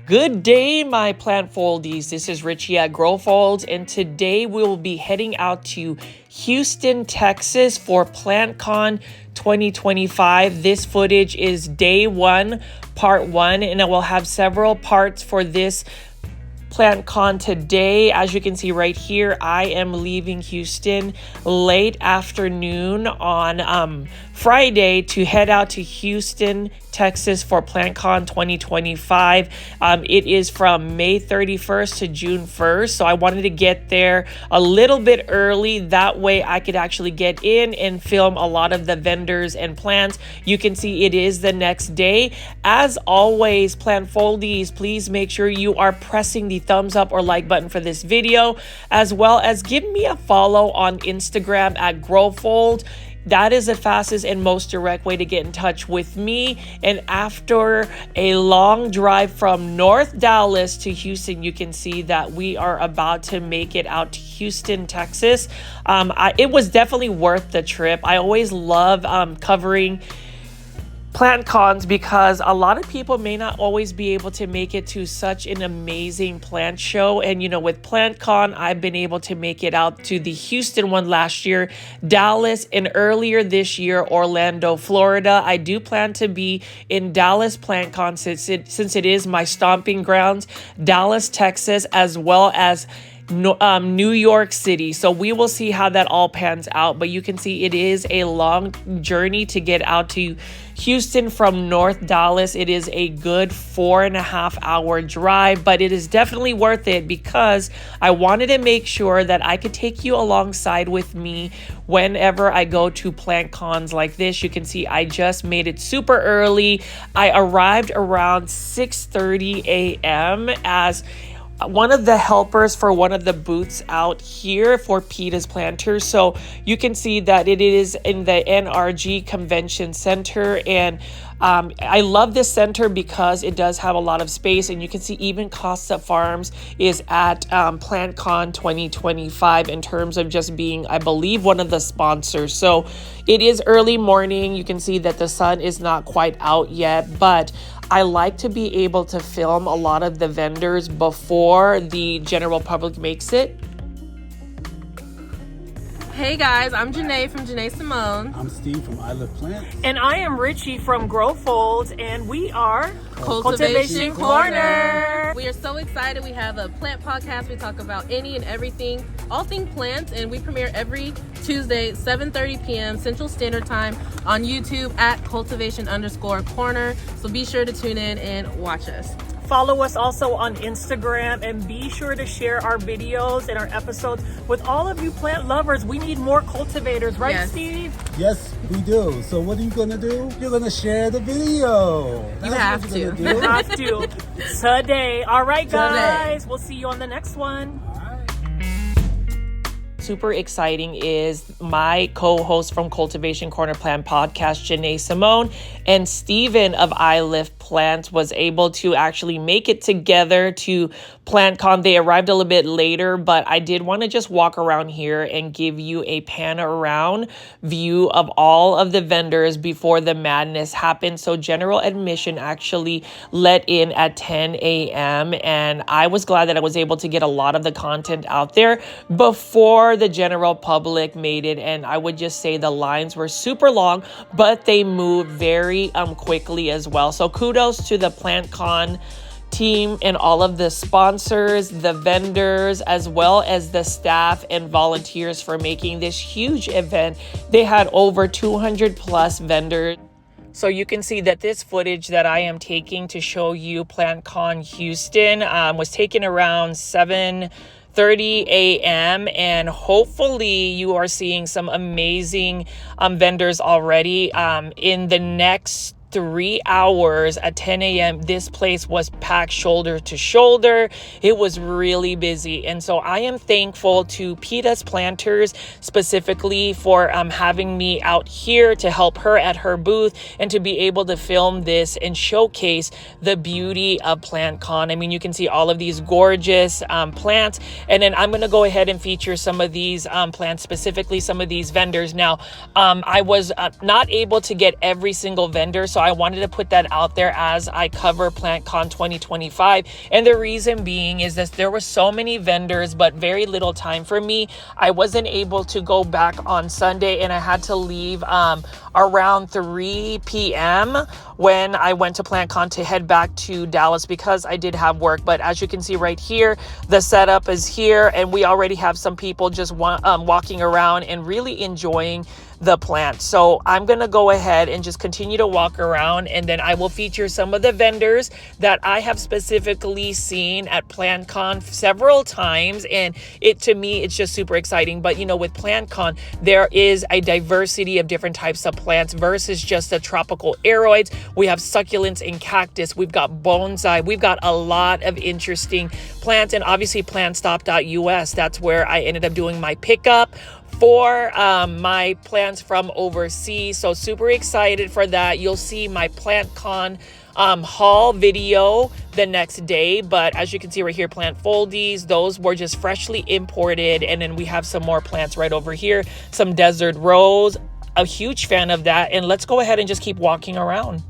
Good day, my plant foldies. This is Richie at Grow Folds, and today we will be heading out to Houston, Texas for Plantcon 2025. This footage is day one, part one, and I will have several parts for this Plantcon today. As you can see right here, I am leaving Houston late afternoon on Friday to head out to Houston, Texas for Plantcon 2025. It is from May 31st to June 1st. So I wanted to get there a little bit early. That way I could actually get in and film a lot of the vendors and plants. You can see it is the next day. As always, plant foldies, please make sure you are pressing the thumbs up or like button for this video, as well as give me a follow on Instagram at GrowFold. That is the fastest and most direct way to get in touch with me. And after a long drive from North Dallas to Houston, you can see that we are about to make it out to Houston, Texas. It was definitely worth the trip. I always love covering plant cons because a lot of people may not always be able to make it to such an amazing plant show. And you know, with Plantcon, I've been able to make it out to the Houston one last year, Dallas, and earlier this year, Orlando, Florida. I do plan to be in Dallas Plantcon since it is my stomping grounds, Dallas, Texas, as well as New York City. So we will see how that all pans out, but you can see it is a long journey to get out to Houston from North Dallas. It is a good 4.5 hour drive, but it is definitely worth it because I wanted to make sure that I could take you alongside with me whenever I go to plant cons like this. You can see I just made it super early. I arrived around 6:30 a.m. as one of the helpers for one of the booths out here for PETA's planters. So you can see that it is in the NRG Convention Center, and I love this center because it does have a lot of space, and you can see even Costa Farms is at Plantcon 2025 in terms of just being, I believe, one of the sponsors. So it is early morning. You can see that the sun is not quite out yet, but I like to be able to film a lot of the vendors before the general public makes it. Hey guys, I'm Janae from Janae Simone. I'm Steve from I Love Plants. And I am Richie from Grow Folds, and we are Cultivation Corner. We are so excited. We have a plant podcast. We talk about any and everything, all things plants, and we premiere every Tuesday, 7:30 p.m. Central Standard Time on YouTube at Cultivation_Corner. So be sure to tune in and watch us. Follow us also on Instagram, and be sure to share our videos and our episodes with all of you plant lovers. We need more cultivators, right, Yes. Steve? Yes, we do. So what are you going to do? You're going to share the video. You have what to. you're You gonna have to. Today. All right, guys. Today. We'll see you on the next one. do. All right. Super exciting is my co-host from Cultivation Corner Plant Podcast, Janae Simone, and Steven of I Live Plants was able to actually make it together to Plantcon. They arrived a little bit later, but I did want to just walk around here and give you a pan around view of all of the vendors before the madness happened. So general admission actually let in at 10 a.m. and I was glad that I was able to get a lot of the content out there before the general public made it. And I would just say the lines were super long, but they moved very quickly as well. So kudos to the Plantcon team and all of the sponsors, the vendors, as well as the staff and volunteers for making this huge event. They had over 200 plus vendors. So you can see that this footage that I am taking to show you Plantcon Houston was taken around 7:30 a.m. and hopefully you are seeing some amazing vendors already. In the next 3 hours at 10 a.m. this place was packed shoulder to shoulder. It was really busy, and so I am thankful to PETA's planters specifically for having me out here to help her at her booth and to be able to film this and showcase the beauty of Plantcon. I mean, you can see all of these gorgeous plants, and then I'm going to go ahead and feature some of these plants, specifically some of these vendors. Now I was not able to get every single vendor, so I wanted to put that out there as I cover Plantcon 2025. And the reason being is that there were so many vendors, but very little time for me. I wasn't able to go back on Sunday, and I had to leave around 3 p.m. when I went to Plantcon to head back to Dallas because I did have work. But as you can see right here, the setup is here, and we already have some people just walking around and really enjoying the plant. So I'm going to go ahead and just continue to walk around, and then I will feature some of the vendors that I have specifically seen at Plantcon several times. And to me, it's just super exciting. But with Plantcon, there is a diversity of different types of plants versus just the tropical aroids. We have succulents and cactus. We've got bonsai. We've got a lot of interesting plants, and obviously plantstop.us. That's where I ended up doing my pickup for my plants from overseas. So super excited for that. You'll see my Plantcon haul video the next day. But as you can see right here, plant foldies, those were just freshly imported. And then we have some more plants right over here, some desert rose, a huge fan of that. And let's go ahead and just keep walking around.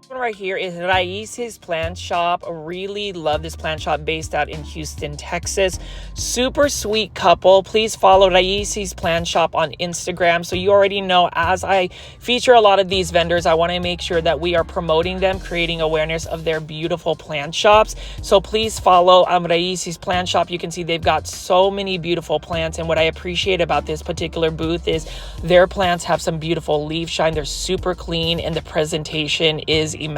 Right here is Raíces Plant Shop. Really love this plant shop based out in Houston, Texas. Super sweet couple. Please follow Raíces Plant Shop on Instagram. So you already know, as I feature a lot of these vendors, I want to make sure that we are promoting them, creating awareness of their beautiful plant shops. So please follow Raíces Plant Shop. You can see they've got so many beautiful plants. And what I appreciate about this particular booth is their plants have some beautiful leaf shine. They're super clean, and the presentation is immaculate.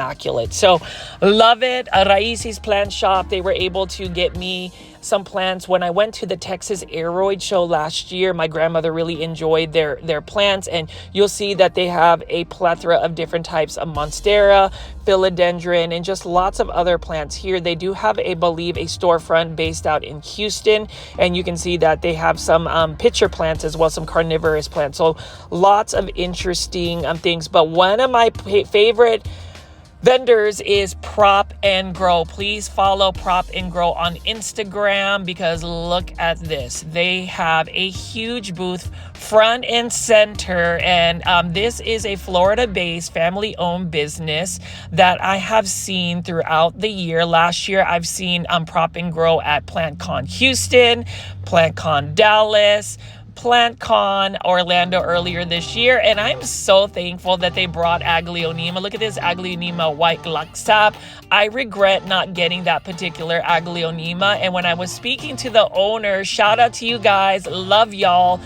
So love it. Raíces Plant Shop, they were able to get me some plants when I went to the Texas Aroid show last year. My grandmother really enjoyed their plants, and you'll see that they have a plethora of different types of monstera, philodendron, and just lots of other plants here. They do have, I believe, a storefront based out in Houston, and you can see that they have some pitcher plants as well, some carnivorous plants. So lots of interesting things. But one of my favorite vendors is Prop and Grow. Please follow Prop and Grow on Instagram, because look at this. They have a huge booth front and center, and this is a Florida-based family-owned business that I have seen throughout the year. Last year, I've seen Prop and Grow at Plantcon Houston, Plantcon Dallas, Plantcon Orlando earlier this year, and I'm so thankful that they brought Aglaonema. Look at this Aglaonema white glaxap. I regret not getting that particular Aglaonema, and when I was speaking to the owner, shout out to you guys, love y'all.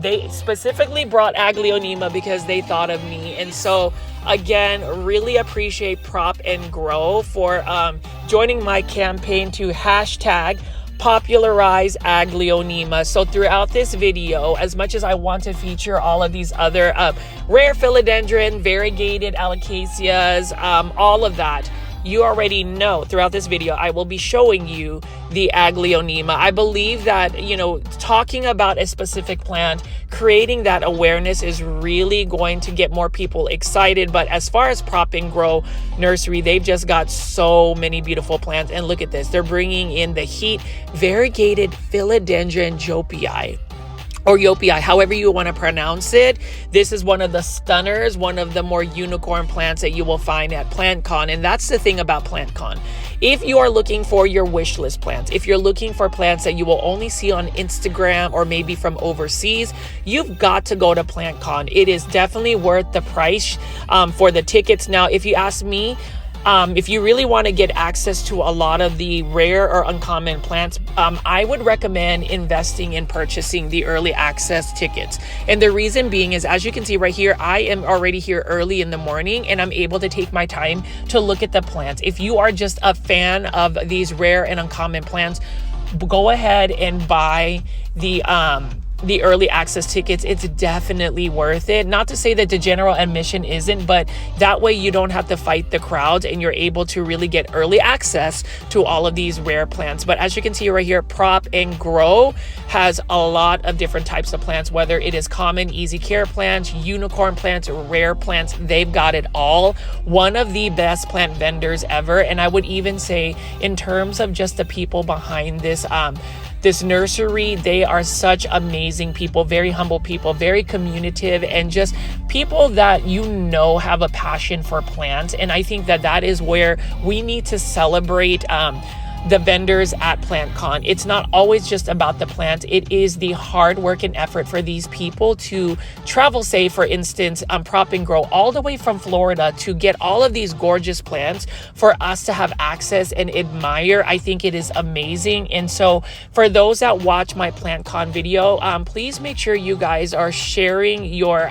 They specifically brought Aglaonema because they thought of me, and so again, really appreciate Prop and Grow for joining my campaign to hashtag popularize Aglaonema. So throughout this video, as much as I want to feature all of these other rare philodendron, variegated alocasias, all of that, you already know throughout this video, I will be showing you the Aglaonema. I believe that, talking about a specific plant, creating that awareness is really going to get more people excited. But as far as Prop and Grow Nursery, they've just got so many beautiful plants. And look at this. They're bringing in the heat variegated philodendron jopii, or Yopii, however you want to pronounce it. This is one of the stunners, one of the more unicorn plants that you will find at Plantcon. And that's the thing about Plantcon. If you are looking for your wish list plants, if you're looking for plants that you will only see on Instagram or maybe from overseas, you've got to go to Plantcon. It is definitely worth the price for the tickets. Now, if you ask me, if you really want to get access to a lot of the rare or uncommon plants, I would recommend investing in purchasing the early access tickets. And the reason being is, as you can see right here, I am already here early in the morning, and I'm able to take my time to look at the plants. If you are just a fan of these rare and uncommon plants, go ahead and buy the the early access tickets, it's definitely worth it. Not to say that the general admission isn't, but that way you don't have to fight the crowds and you're able to really get early access to all of these rare plants. But as you can see right here, Prop and Grow has a lot of different types of plants, whether it is common, easy care plants, unicorn plants, rare plants, they've got it all. One of the best plant vendors ever. And I would even say in terms of just the people behind this nursery, they are such amazing people, very humble people, very communicative, and just people that have a passion for plants. And I think that is where we need to celebrate the vendors at Plantcon. It's not always just about the plants. It is the hard work and effort for these people to travel, say, for instance, Prop and Grow all the way from Florida to get all of these gorgeous plants for us to have access and admire. I think it is amazing. And so for those that watch my Plantcon video, please make sure you guys are sharing your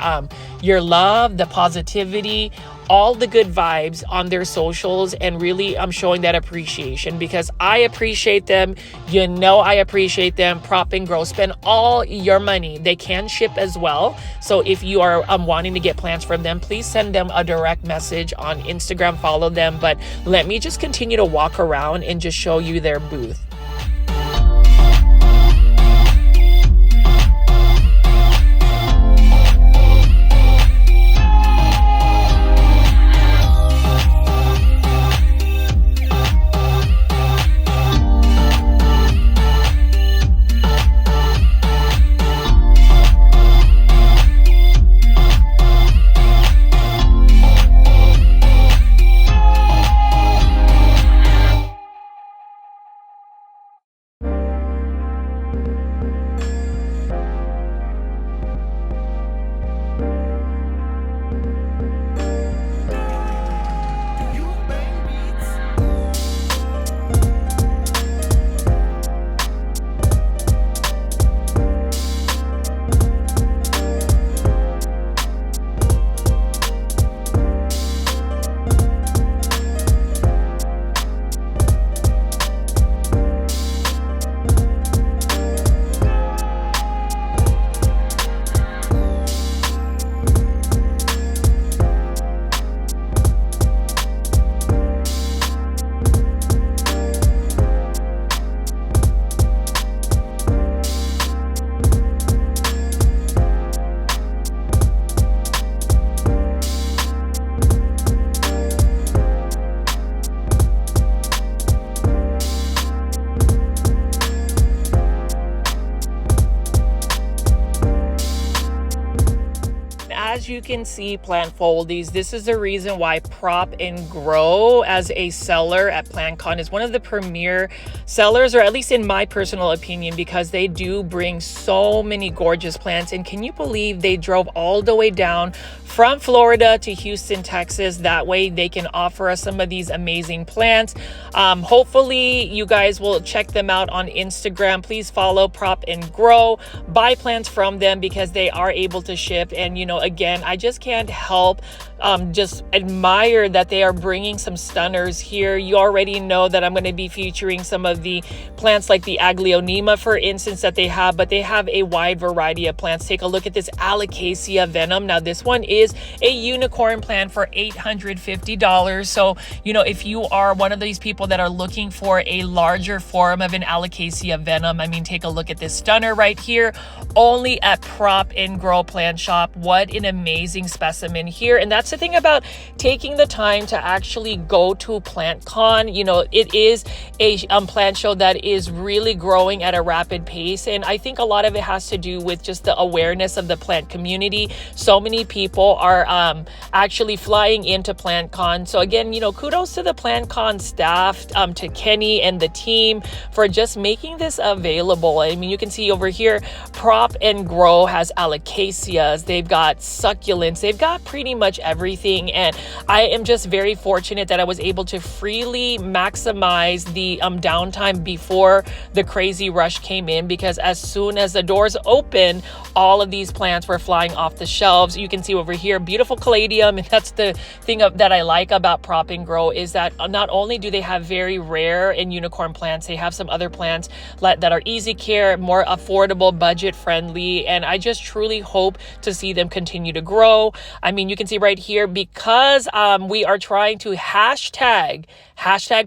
love, the positivity, all the good vibes on their socials, and really showing that appreciation, because I appreciate them. I appreciate them. Prop and Grow, spend all your money. They can ship as well. So if you are wanting to get plants from them, please send them a direct message on Instagram, follow them. But let me just continue to walk around and just show you their booth. As you can see, plant foldies, this is the reason why Prop and Grow as a seller at Plantcon is one of the premier sellers, or at least in my personal opinion, because they do bring so many gorgeous plants. And can you believe they drove all the way down from Florida to Houston, Texas? That way they can offer us some of these amazing plants. Hopefully you guys will check them out on Instagram. Please follow Prop and Grow, buy plants from them because they are able to ship. And again, I just can't help just admire that they are bringing some stunners here. You already know that I'm going to be featuring some of the plants like the Aglaonema, for instance, that they have, but they have a wide variety of plants. Take a look at this Alocasia Venom. Now this one is a unicorn plant for $850. So if you are one of these people that are looking for a larger form of an Alocasia Venom, I mean, take a look at this stunner right here, only at Prop and Grow Plant Shop. What an amazing specimen here. And that's the thing about taking the time to actually go to Plantcon. It is a plant show that is really growing at a rapid pace, and I think a lot of it has to do with just the awareness of the plant community. So many people are actually flying into Plantcon. So again, kudos to the Plantcon staff, to Kenny and the team for just making this available. I mean, you can see over here, Prop and Grow has Alocasias. They've got Succulents. succulents. They've got pretty much everything, and I am just very fortunate that I was able to freely maximize the downtime before the crazy rush came in, because as soon as the doors open, all of these plants were flying off the shelves. You can see over here, beautiful caladium, and that's the thing that I like about Prop and Grow, is that not only do they have very rare and unicorn plants, they have some other plants that are easy care, more affordable, budget friendly, and I just truly hope to see them continue to grow. I mean, you can see right here, because we are trying to hashtag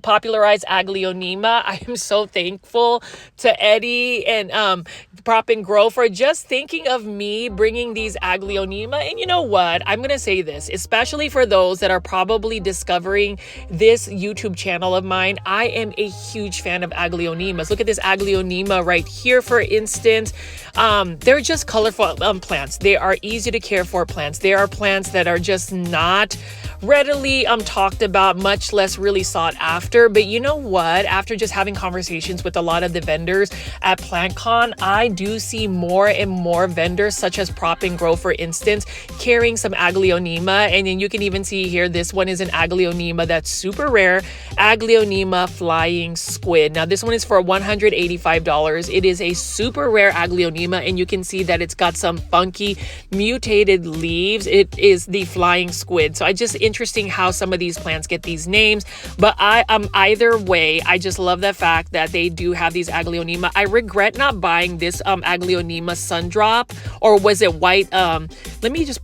popularize Aglaonema. I am so thankful to Eddie and Prop and Grow for just thinking of me bringing these Aglaonema. And you know what? I'm going to say this, especially for those that are probably discovering this YouTube channel of mine. I am a huge fan of Aglaonemas. Look at this Aglaonema right here, for instance. They're just colorful plants. They are easy to care for plants. They are plants that are just not readily talked about, much less really sought after. But you know what? After just having conversations with a lot of the vendors at Plantcon, I do see more and more vendors, such as Prop and Grow, for instance, carrying some Aglaonema. And then you can even see here, this one is an Aglaonema that's super rare, Aglaonema flying squid. Now this one is for $185. It is a super rare Aglaonema, and you can see that it's got some funky mutated leaves. It is the flying squid. So I just interesting how some of these plants get these names, but either way, I just love the fact that they do have these Aglaonema. I regret not buying this Aglaonema Sundrop, or was it white? Let me just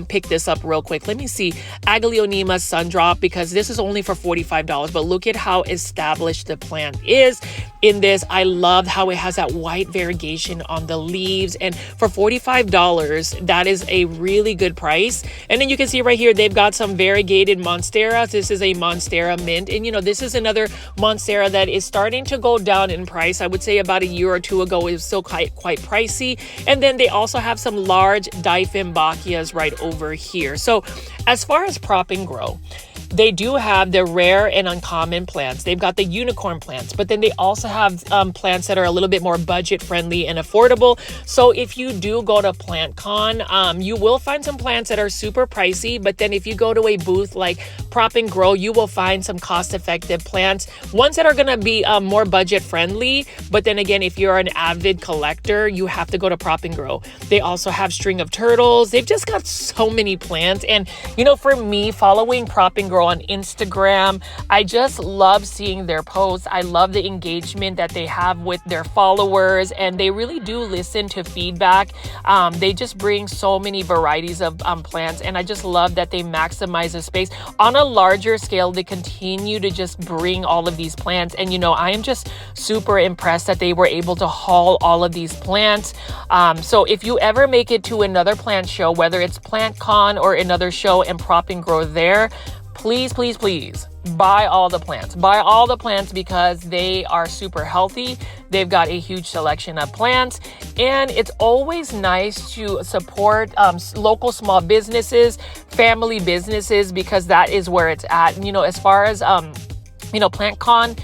pick this up real quick. Let me see, Aglaonema Sundrop, because this is only for $45, but look at how established the plant is in this. I love how it has that white variegation on the leaves, and for $45, that is a really good price. And then you can see right here, they've got some variegated monsteras. This is a monstera mint, and you know, this is another monstera that is starting to go down in price. I would say about a year or two ago it was still quite pricey. And then they also have some large Dieffenbachias right over here. So as far as Prop and Grow, they do have the rare and uncommon plants. They've got the unicorn plants, but then they also have plants that are a little bit more budget friendly and affordable. So if you do go to Plantcon, you will find some plants that are super pricey, but then if you go to a booth like Prop and Grow, you will find some cost-effective plants, ones that are going to be more budget friendly. But then again, if you're an avid collector, you have to go to Prop and Grow. They also have string of turtles. They've just got so many plants. And you know, for me, following Prop and Grow on Instagram, I just love seeing their posts. I love the engagement that they have with their followers, and they really do listen to feedback. They just bring so many varieties of plants, and I just love that they maximize the space. On a larger scale, they continue to just bring all of these plants, and you know, I am just super impressed that they were able to haul all of these plants. So if you ever make it to another plant show, whether it's Plantcon or another show and Prop and Grow there, please buy all the plants. Buy all the plants, because they are super healthy. They've got a huge selection of plants, and it's always nice to support local small businesses, family businesses, because that is where it's at. And, you know, as far as Plantcon,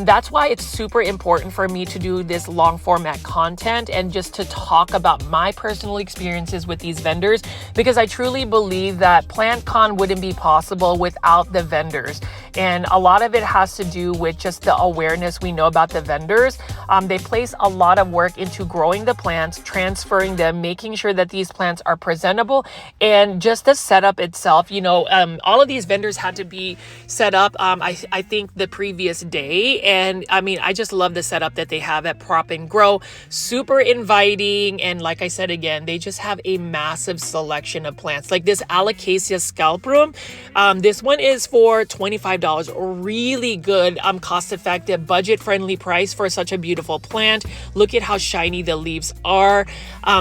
that's why it's super important for me to do this long format content and just to talk about my personal experiences with these vendors, because I truly believe that Plantcon wouldn't be possible without the vendors. And a lot of it has to do with just the awareness we know about the vendors. They place a lot of work into growing the plants, transferring them, making sure that these plants are presentable, and just the setup itself. You know, all of these vendors had to be set up, I think, the previous day. And I mean, I just love the setup that they have at Prop and Grow. Super inviting. And like I said again, they just have a massive selection of plants. Like this Alocasia scalprum. This one is for $25. Really good, cost-effective, budget-friendly price for such a beautiful plant. Look at how shiny the leaves are.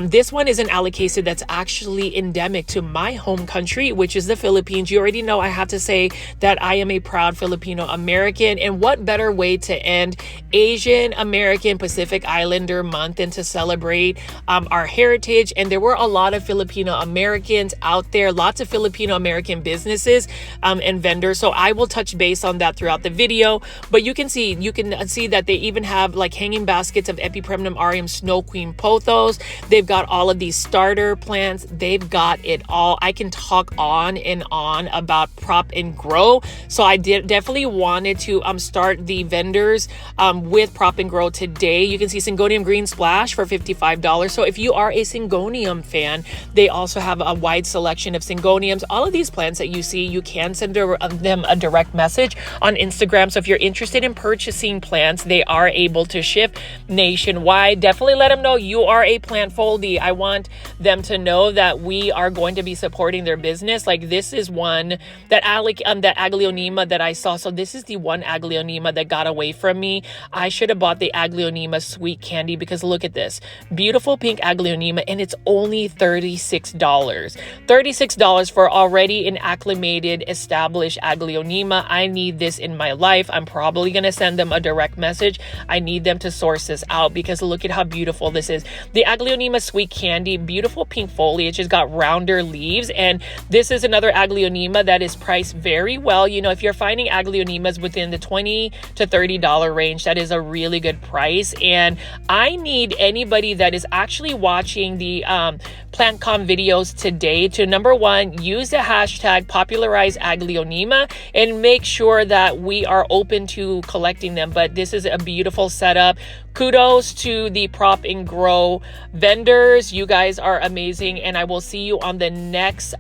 This one is an Alocasia that's actually endemic to my home country, which is the Philippines. You already know I have to say that I am a proud Filipino American, and what better way to end Asian American Pacific Islander Month than to celebrate our heritage. And there were a lot of Filipino Americans out there, lots of Filipino American businesses and vendors. So I will touch touch base on that throughout the video, but you can see that they even have like hanging baskets of Epipremnum aureum snow queen pothos. They've got all of these starter plants. They've got it all. I can talk on and on about prop and grow, so I definitely wanted to start the vendors with prop and grow today. You can see Syngonium green splash for $55. So if you are a Syngonium fan, they also have a wide selection of Syngoniums. All of these plants that you see, you can send them a direct message on Instagram. So if you're interested in purchasing plants, they are able to ship nationwide. Definitely let them know you are a plant foldie. I want them to know that we are going to be supporting their business. Like this is one that that Aglaonema that I saw. So this is the one Aglaonema that got away from me. I should have bought the Aglaonema sweet candy because look at this beautiful pink Aglaonema, and it's only $36. $36 for already an acclimated, established Aglaonema. I need this in my life. I'm probably going to send them a direct message. I need them to source this out because look at how beautiful this is. The Aglaonema sweet candy, beautiful pink foliage. It's got rounder leaves, and this is another Aglaonema that is priced very well. You know, if you're finding Aglaonemas within the $20 to $30 range, that is a really good price. And I need anybody that is actually watching the Plantcon videos today to, number one, use the hashtag popularize Aglaonema and make sure that we are open to collecting them. But this is a beautiful setup. Kudos to the prop and grow vendors. You guys are amazing, and I will see you on the next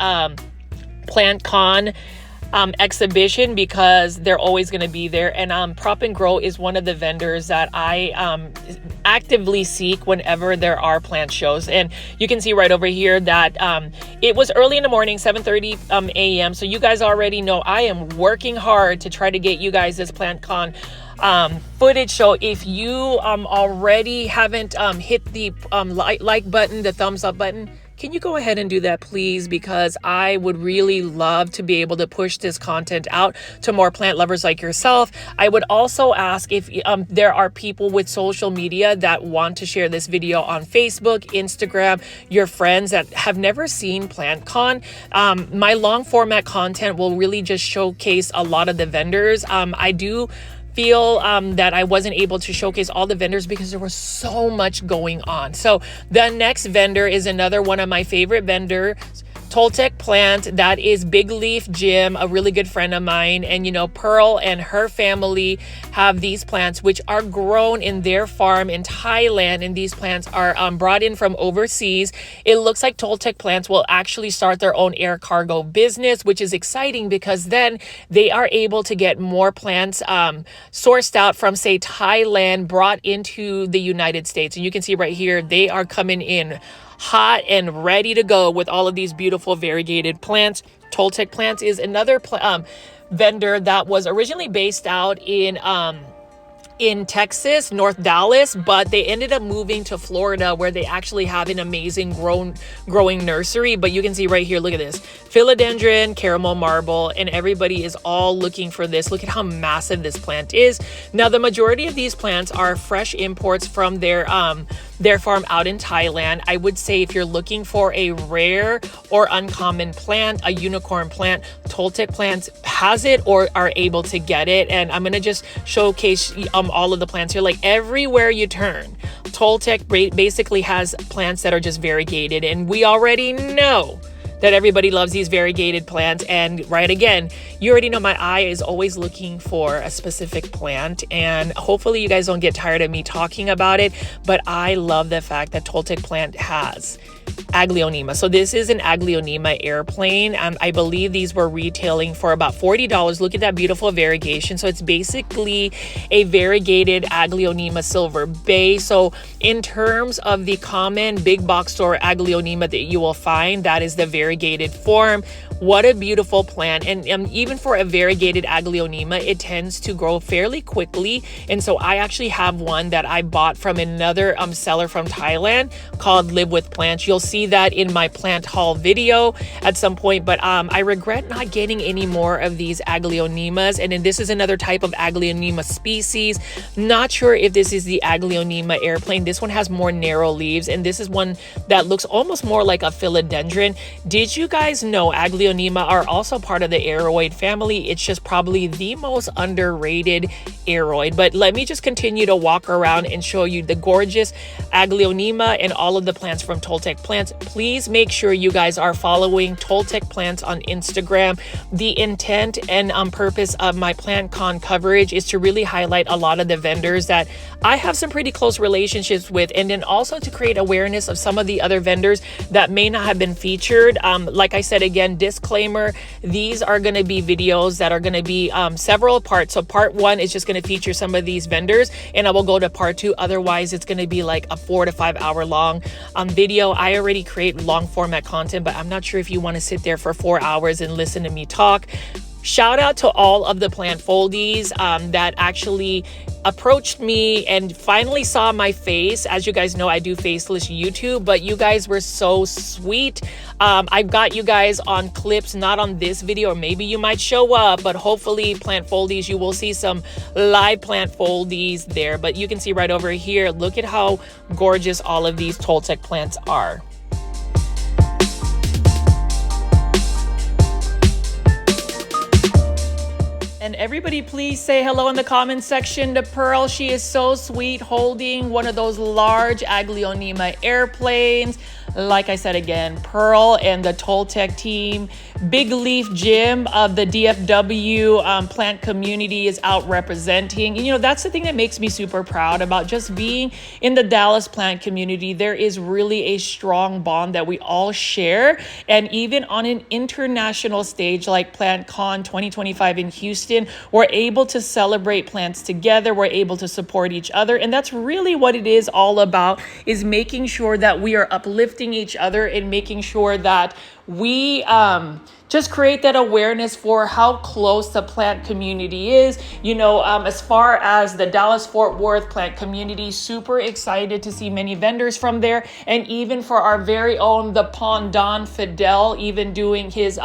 Plantcon exhibition because they're always going to be there. And prop and grow is one of the vendors that I actively seek whenever there are plant shows. And you can see right over here that it was early in the morning, 7:30 a.m. So you guys already know I am working hard to try to get you guys this Plantcon footage. So if you already haven't hit the like button, the thumbs up button, can you go ahead and do that, please? Because I would really love to be able to push this content out to more plant lovers like yourself. I would also ask if there are people with social media that want to share this video on Facebook, Instagram, your friends that have never seen Plantcon. My long format content will really just showcase a lot of the vendors. I do feel that I wasn't able to showcase all the vendors because there was so much going on. So the next vendor is another one of my favorite vendors, Toltec Plants. That is Big Leaf Jim, a really good friend of mine. And you know, Pearl and her family have these plants which are grown in their farm in Thailand, and these plants are brought in from overseas. It looks like Toltec Plants will actually start their own air cargo business, which is exciting because then they are able to get more plants sourced out from, say, Thailand, brought into the United States. And you can see right here, they are coming in hot and ready to go with all of these beautiful variegated plants. Toltec Plants is another vendor that was originally based out in Texas, North Dallas, but they ended up moving to Florida where they actually have an amazing growing nursery. But you can see right here, look at this, philodendron, caramel marble, and everybody is all looking for this. Look at how massive this plant is. Now, the majority of these plants are fresh imports from their farm out in Thailand. I would say if you're looking for a rare or uncommon plant, a unicorn plant, Toltec Plants has it or are able to get it. And I'm going to just showcase all of the plants here. Like everywhere you turn, Toltec basically has plants that are just variegated, and we already know that everybody loves these variegated plants. And right, again, you already know my eye is always looking for a specific plant, and hopefully you guys don't get tired of me talking about it, but I love the fact that Toltec Plant has Aglaonema. So this is an Aglaonema airplane. I believe these were retailing for about $40. Look at that beautiful variegation. So it's basically a variegated Aglaonema silver bay. So in terms of the common big box store Aglaonema that you will find, that is the variegated form. What a beautiful plant. And even for a variegated Aglaonema, it tends to grow fairly quickly. And so I actually have one that I bought from another seller from Thailand called Live with Plants. You'll see that in my plant haul video at some point, but I regret not getting any more of these Aglaonemas. And then this is another type of Aglaonema species. Not sure if this is the Aglaonema airplane. This one has more narrow leaves, and this is one that looks almost more like a philodendron. Did you guys know Aglaonema Aglaonema are also part of the aroid family. It's just probably the most underrated aroid. But let me just continue to walk around and show you the gorgeous Aglaonema and all of the plants from Toltec Plants. Please make sure you guys are following Toltec Plants on Instagram. The intent and purpose of my Plantcon coverage is to really highlight a lot of the vendors that I have some pretty close relationships with, and then also to create awareness of some of the other vendors that may not have been featured. Like I said, again, disclaimer, these are going to be videos that are going to be several parts. So part 1 is just going to feature some of these vendors, and I will go to part 2. Otherwise, it's going to be like a 4 to 5 hour long video. I already create long format content, but I'm not sure if you want to sit there for 4 hours and listen to me talk. Shout out to all of the plant foldies that actually approached me and finally saw my face. As you guys know, I do faceless YouTube, but you guys were so sweet. I've got you guys on clips, not on this video, or maybe you might show up, but hopefully plant foldies, you will see some live plant foldies there. But you can see right over here, look at how gorgeous all of these Toltec plants are. And everybody please say hello in the comment section to Pearl. She is so sweet holding one of those large Aglaonema airplanes. Like I said again, Pearl and the Toltec team, Big Leaf Jim of the DFW plant community is out representing. And, you know, that's the thing that makes me super proud about just being in the Dallas plant community. There is really a strong bond that we all share. And even on an international stage like Plantcon 2025 in Houston, we're able to celebrate plants together. We're able to support each other. And that's really what it is all about, is making sure that we are uplifting each other and making sure that we just create that awareness for how close the plant community is. You know, as far as the Dallas-Fort Worth plant community, super excited to see many vendors from there. And even for our very own, the Pond Don Fidel, even doing his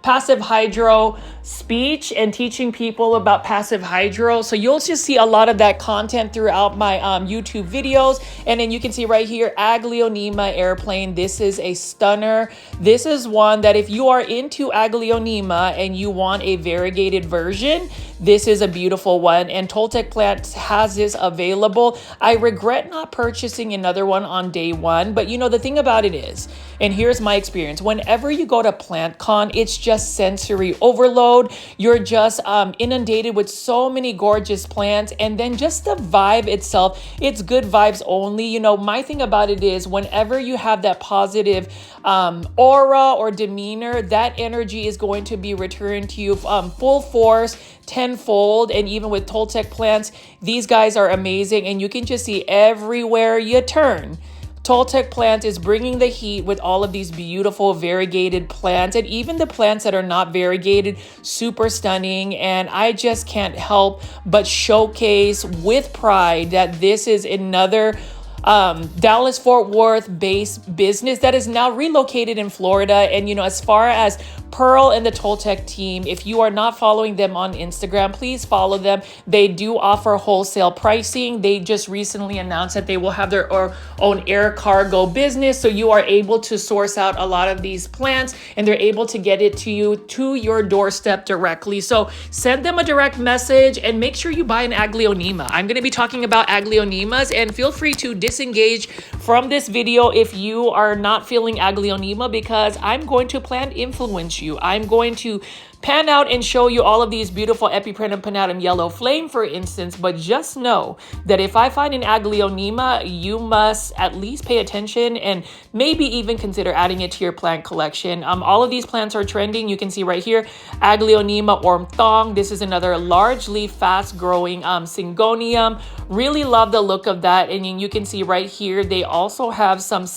passive hydro speech and teaching people about passive hydro. So you'll just see a lot of that content throughout my YouTube videos. And then you can see right here, Aglaonema airplane. This is a stunner. This is one that if you are into Aglaonema and you want a variegated version, this is a beautiful one, and Toltec Plants has this available. I regret not purchasing another one on day one, but you know, the thing about it is, and here's my experience, whenever you go to Plantcon, it's just sensory overload. You're just inundated with so many gorgeous plants, and then just the vibe itself, it's good vibes only. You know, my thing about it is, whenever you have that positive aura or demeanor, that energy is going to be returned to you full force, tenfold. And even with Toltec Plants, these guys are amazing, and you can just see everywhere you turn, Toltec Plants is bringing the heat with all of these beautiful variegated plants, and even the plants that are not variegated, super stunning. And I just can't help but showcase with pride that this is another Dallas-Fort Worth based business that is now relocated in Florida. And, you know, as far as Pearl and the Toltec team, if you are not following them on Instagram, please follow them. They do offer wholesale pricing. They just recently announced that they will have their own air cargo business. So you are able to source out a lot of these plants, and they're able to get it to you to your doorstep directly. So send them a direct message and make sure you buy an Aglaonema. I'm going to be talking about Aglaonemas, and feel free to disengage from this video if you are not feeling Aglaonema, because I'm going to plant influence you. I'm going to pan out and show you all of these beautiful Epiprenum pinnatum yellow flame, for instance. But just know that if I find an Aglaonema, you must at least pay attention and maybe even consider adding it to your plant collection. All of these plants are trending. You can see right here, Aglaonema ormthong. This is another large leaf, fast growing syngonium. Really love the look of that. And you can see right here, they also have some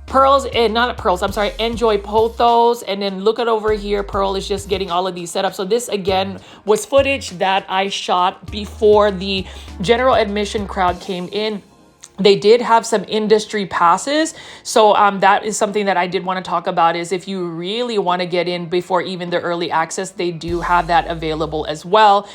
pearls, and not pearls, I'm sorry, enjoy pothos. And then look at over here, Pearl is just getting all of these set up. So this again was footage that I shot before the general admission crowd came in. They did have some industry passes. So that is something that I did want to talk about, is if you really want to get in before even the early access, they do have that available as well.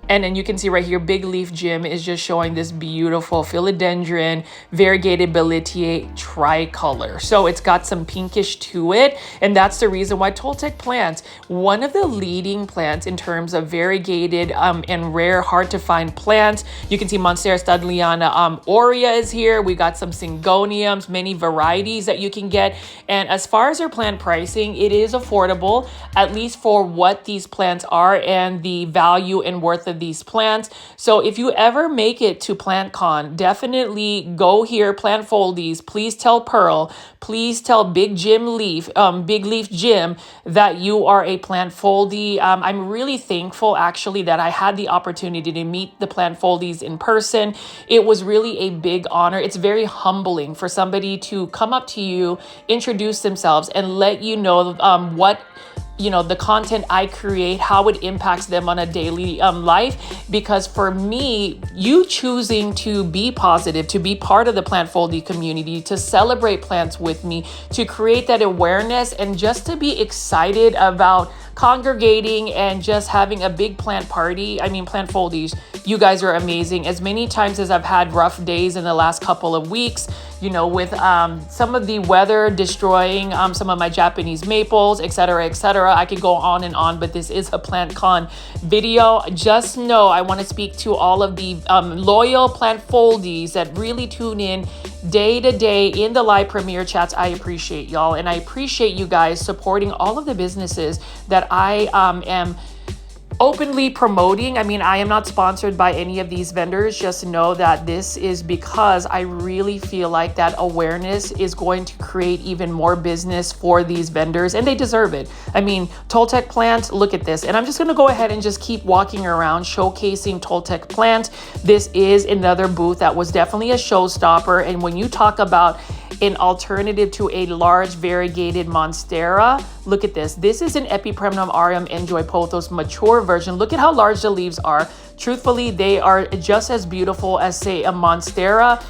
And then you can see right here, Big Leaf Jim is just showing this beautiful philodendron, variegated boletier tricolor. So it's got some pinkish to it. And that's the reason why Toltec Plants, one of the leading plants in terms of variegated and rare, hard to find plants. You can see Monstera studliana aurea is here. We got some syngoniums, many varieties that you can get. And as far as their plant pricing, it is affordable, at least for what these plants are and the value and worth of these plants. So if you ever make it to Plantcon, definitely go here, Plant Foldies. Please tell Pearl, please tell Big Leaf Jim that you are a Plant Foldie. I'm really thankful actually that I had the opportunity to meet the Plant Foldies in person. It was really a big honor. It's very humbling for somebody to come up to you, introduce themselves, and let you know what the content I create, how it impacts them on a daily life. Because for me, you choosing to be positive, to be part of the Plant Foldie community, to celebrate plants with me, to create that awareness, and just to be excited about congregating and just having a big plant party. I mean, Plant Foldies, you guys are amazing. As many times as I've had rough days in the last couple of weeks, with some of the weather destroying some of my Japanese maples, etc., etc. I could go on and on, but this is a Plantcon video. Just know I want to speak to all of the loyal Plant Foldies that really tune in day to day in the live premiere chats. I appreciate y'all, and I appreciate you guys supporting all of the businesses that I am openly promoting. I mean, I am not sponsored by any of these vendors. Just know that this is because I really feel like that awareness is going to create even more business for these vendors, and they deserve it. I mean, Toltec Plants, look at this. And I'm just going to go ahead and just keep walking around showcasing Toltec Plants. This is another booth that was definitely a showstopper. And when you talk about an alternative to a large variegated monstera, look at this. This is an Epipremnum aureum enjoy pothos mature version. Look at how large the leaves are. Truthfully, they are just as beautiful as, say, a monstera.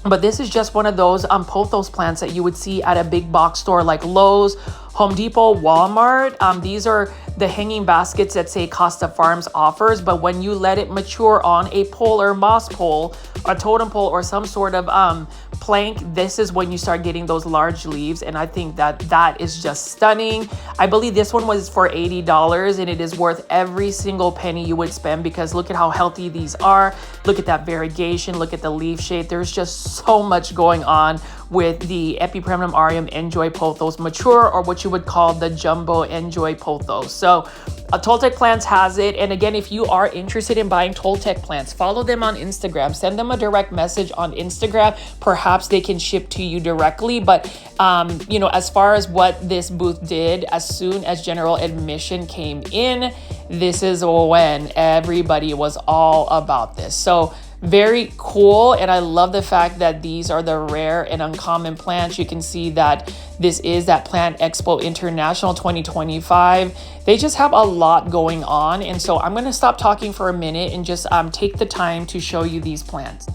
But this is just one of those pothos plants that you would see at a big box store like Lowe's, Home Depot, Walmart. These are the hanging baskets that, say, Costa Farms offers. But when you let it mature on a pole or moss pole, a totem pole, or some sort of plank, this is when you start getting those large leaves. And I think that is just stunning. I believe this one was for $80, and it is worth every single penny you would spend, because look at how healthy these are. Look at that variegation. Look at the leaf shape. There's just so much going on with the Epipremnum aureum enjoy pothos mature, or what you would call the jumbo enjoy pothos. So Toltec Plants has it. And again, if you are interested in buying Toltec Plants, follow them on Instagram. Send them a direct message on Instagram. Perhaps they can ship to you directly. But, as far as what this booth did, as soon as general admission came in, this is when everybody was all about this. So very cool. And I love the fact that these are the rare and uncommon plants. You can see that this is that Plant Expo International 2025. They just have a lot going on. And so I'm going to stop talking for a minute and just take the time to show you these plants.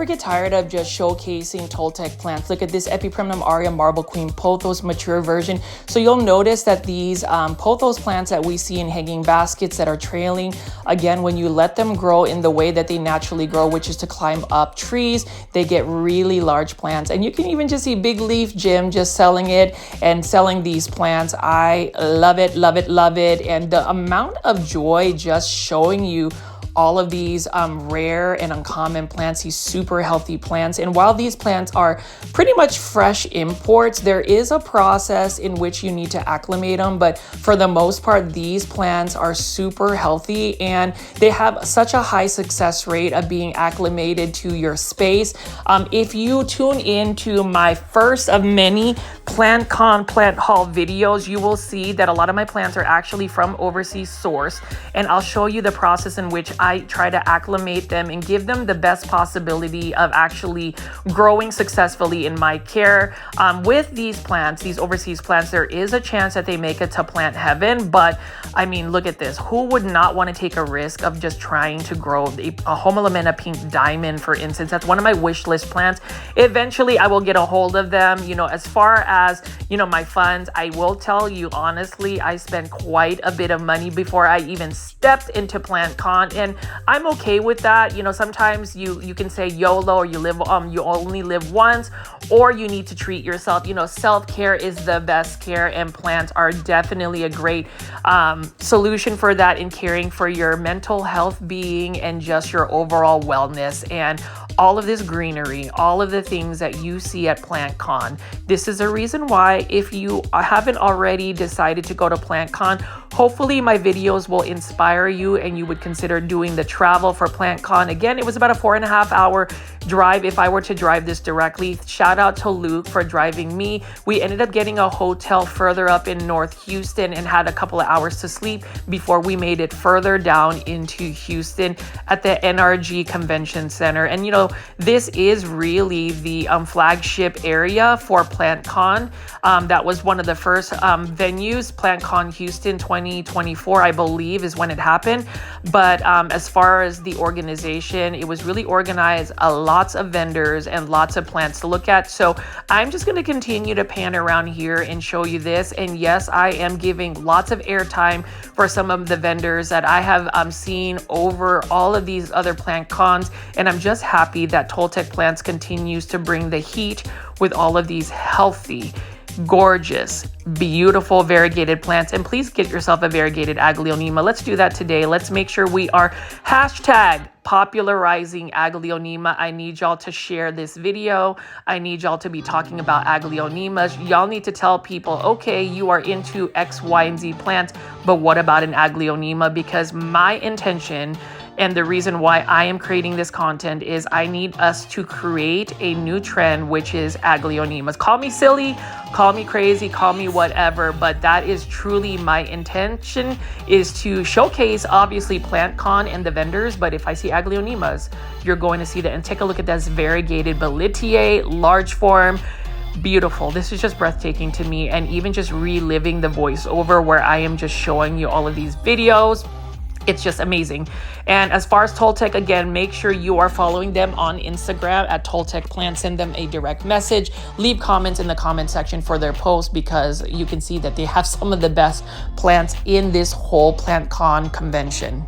never get tired of just showcasing Toltec plants. Look at this Epipremnum aria Marble Queen pothos mature version. So you'll notice that these pothos plants that we see in hanging baskets that are trailing, again, when you let them grow in the way that they naturally grow, which is to climb up trees, they get really large plants. And you can even just see Big Leaf Jim just selling it and selling these plants. I love it, love it, love it. And the amount of joy just showing you all of these rare and uncommon plants, these super healthy plants. And while these plants are pretty much fresh imports, there is a process in which you need to acclimate them. But for the most part, these plants are super healthy and they have such a high success rate of being acclimated to your space. If you tune into my first of many Plantcon plant haul videos, you will see that a lot of my plants are actually from overseas source. And I'll show you the process in which I try to acclimate them and give them the best possibility of actually growing successfully in my care. With these plants, these overseas plants, there is a chance that they make it to plant heaven. But I mean, look at this. Who would not want to take a risk of just trying to grow a Homolamena pink diamond, for instance? That's one of my wish list plants. Eventually, I will get a hold of them. You know, as far as, you know, my funds, I will tell you honestly, I spent quite a bit of money before I even stepped into Plantcon, and I'm okay with that. You know, sometimes you can say YOLO, or you only live once, or you need to treat yourself. You know, self-care is the best care, and plants are definitely a great solution for that in caring for your mental health being and just your overall wellness. And all of this greenery, all of the things that you see at Plantcon. This is a reason why, if you haven't already decided to go to Plantcon, hopefully my videos will inspire you and you would consider doing the travel for Plantcon. Again, it was about a 4.5 hour drive if I were to drive this directly. Shout out to Luke for driving me. We ended up getting a hotel further up in North Houston and had a couple of hours to sleep before we made it further down into Houston at the NRG Convention Center. And you know, this is really the flagship area for Plantcon. That was one of the first venues. Plantcon Houston 2024, I believe, is when it happened. But as far as the organization, it was really organized, lots of vendors and lots of plants to look at. So I'm just going to continue to pan around here and show you this. And yes, I am giving lots of airtime for some of the vendors that I have seen over all of these other plant cons. And I'm just happy that Toltec Plants continues to bring the heat with all of these healthy, gorgeous, beautiful variegated plants. And please get yourself a variegated Aglaonema. Let's do that today. Let's make sure we are hashtag popularizing Aglaonema. I need y'all to share this video. I need y'all to be talking about Aglaonemas. Y'all need to tell people, okay, you are into X, Y, and Z plants, but what about an Aglaonema? Because my intention and the reason why I am creating this content is I need us to create a new trend, which is Aglaonemas. Call me silly, call me crazy, call me whatever, but that is truly my intention, is to showcase obviously Plantcon and the vendors. But if I see Aglaonemas, you're going to see that. And take a look at this variegated Belitier, large form. Beautiful. This is just breathtaking to me. And even just reliving the voiceover where I am just showing you all of these videos, it's just amazing. And as far as Toltec, again, make sure you are following them on Instagram at Toltec Plants. Send them a direct message. Leave comments in the comment section for their posts, because you can see that they have some of the best plants in this whole Plantcon convention.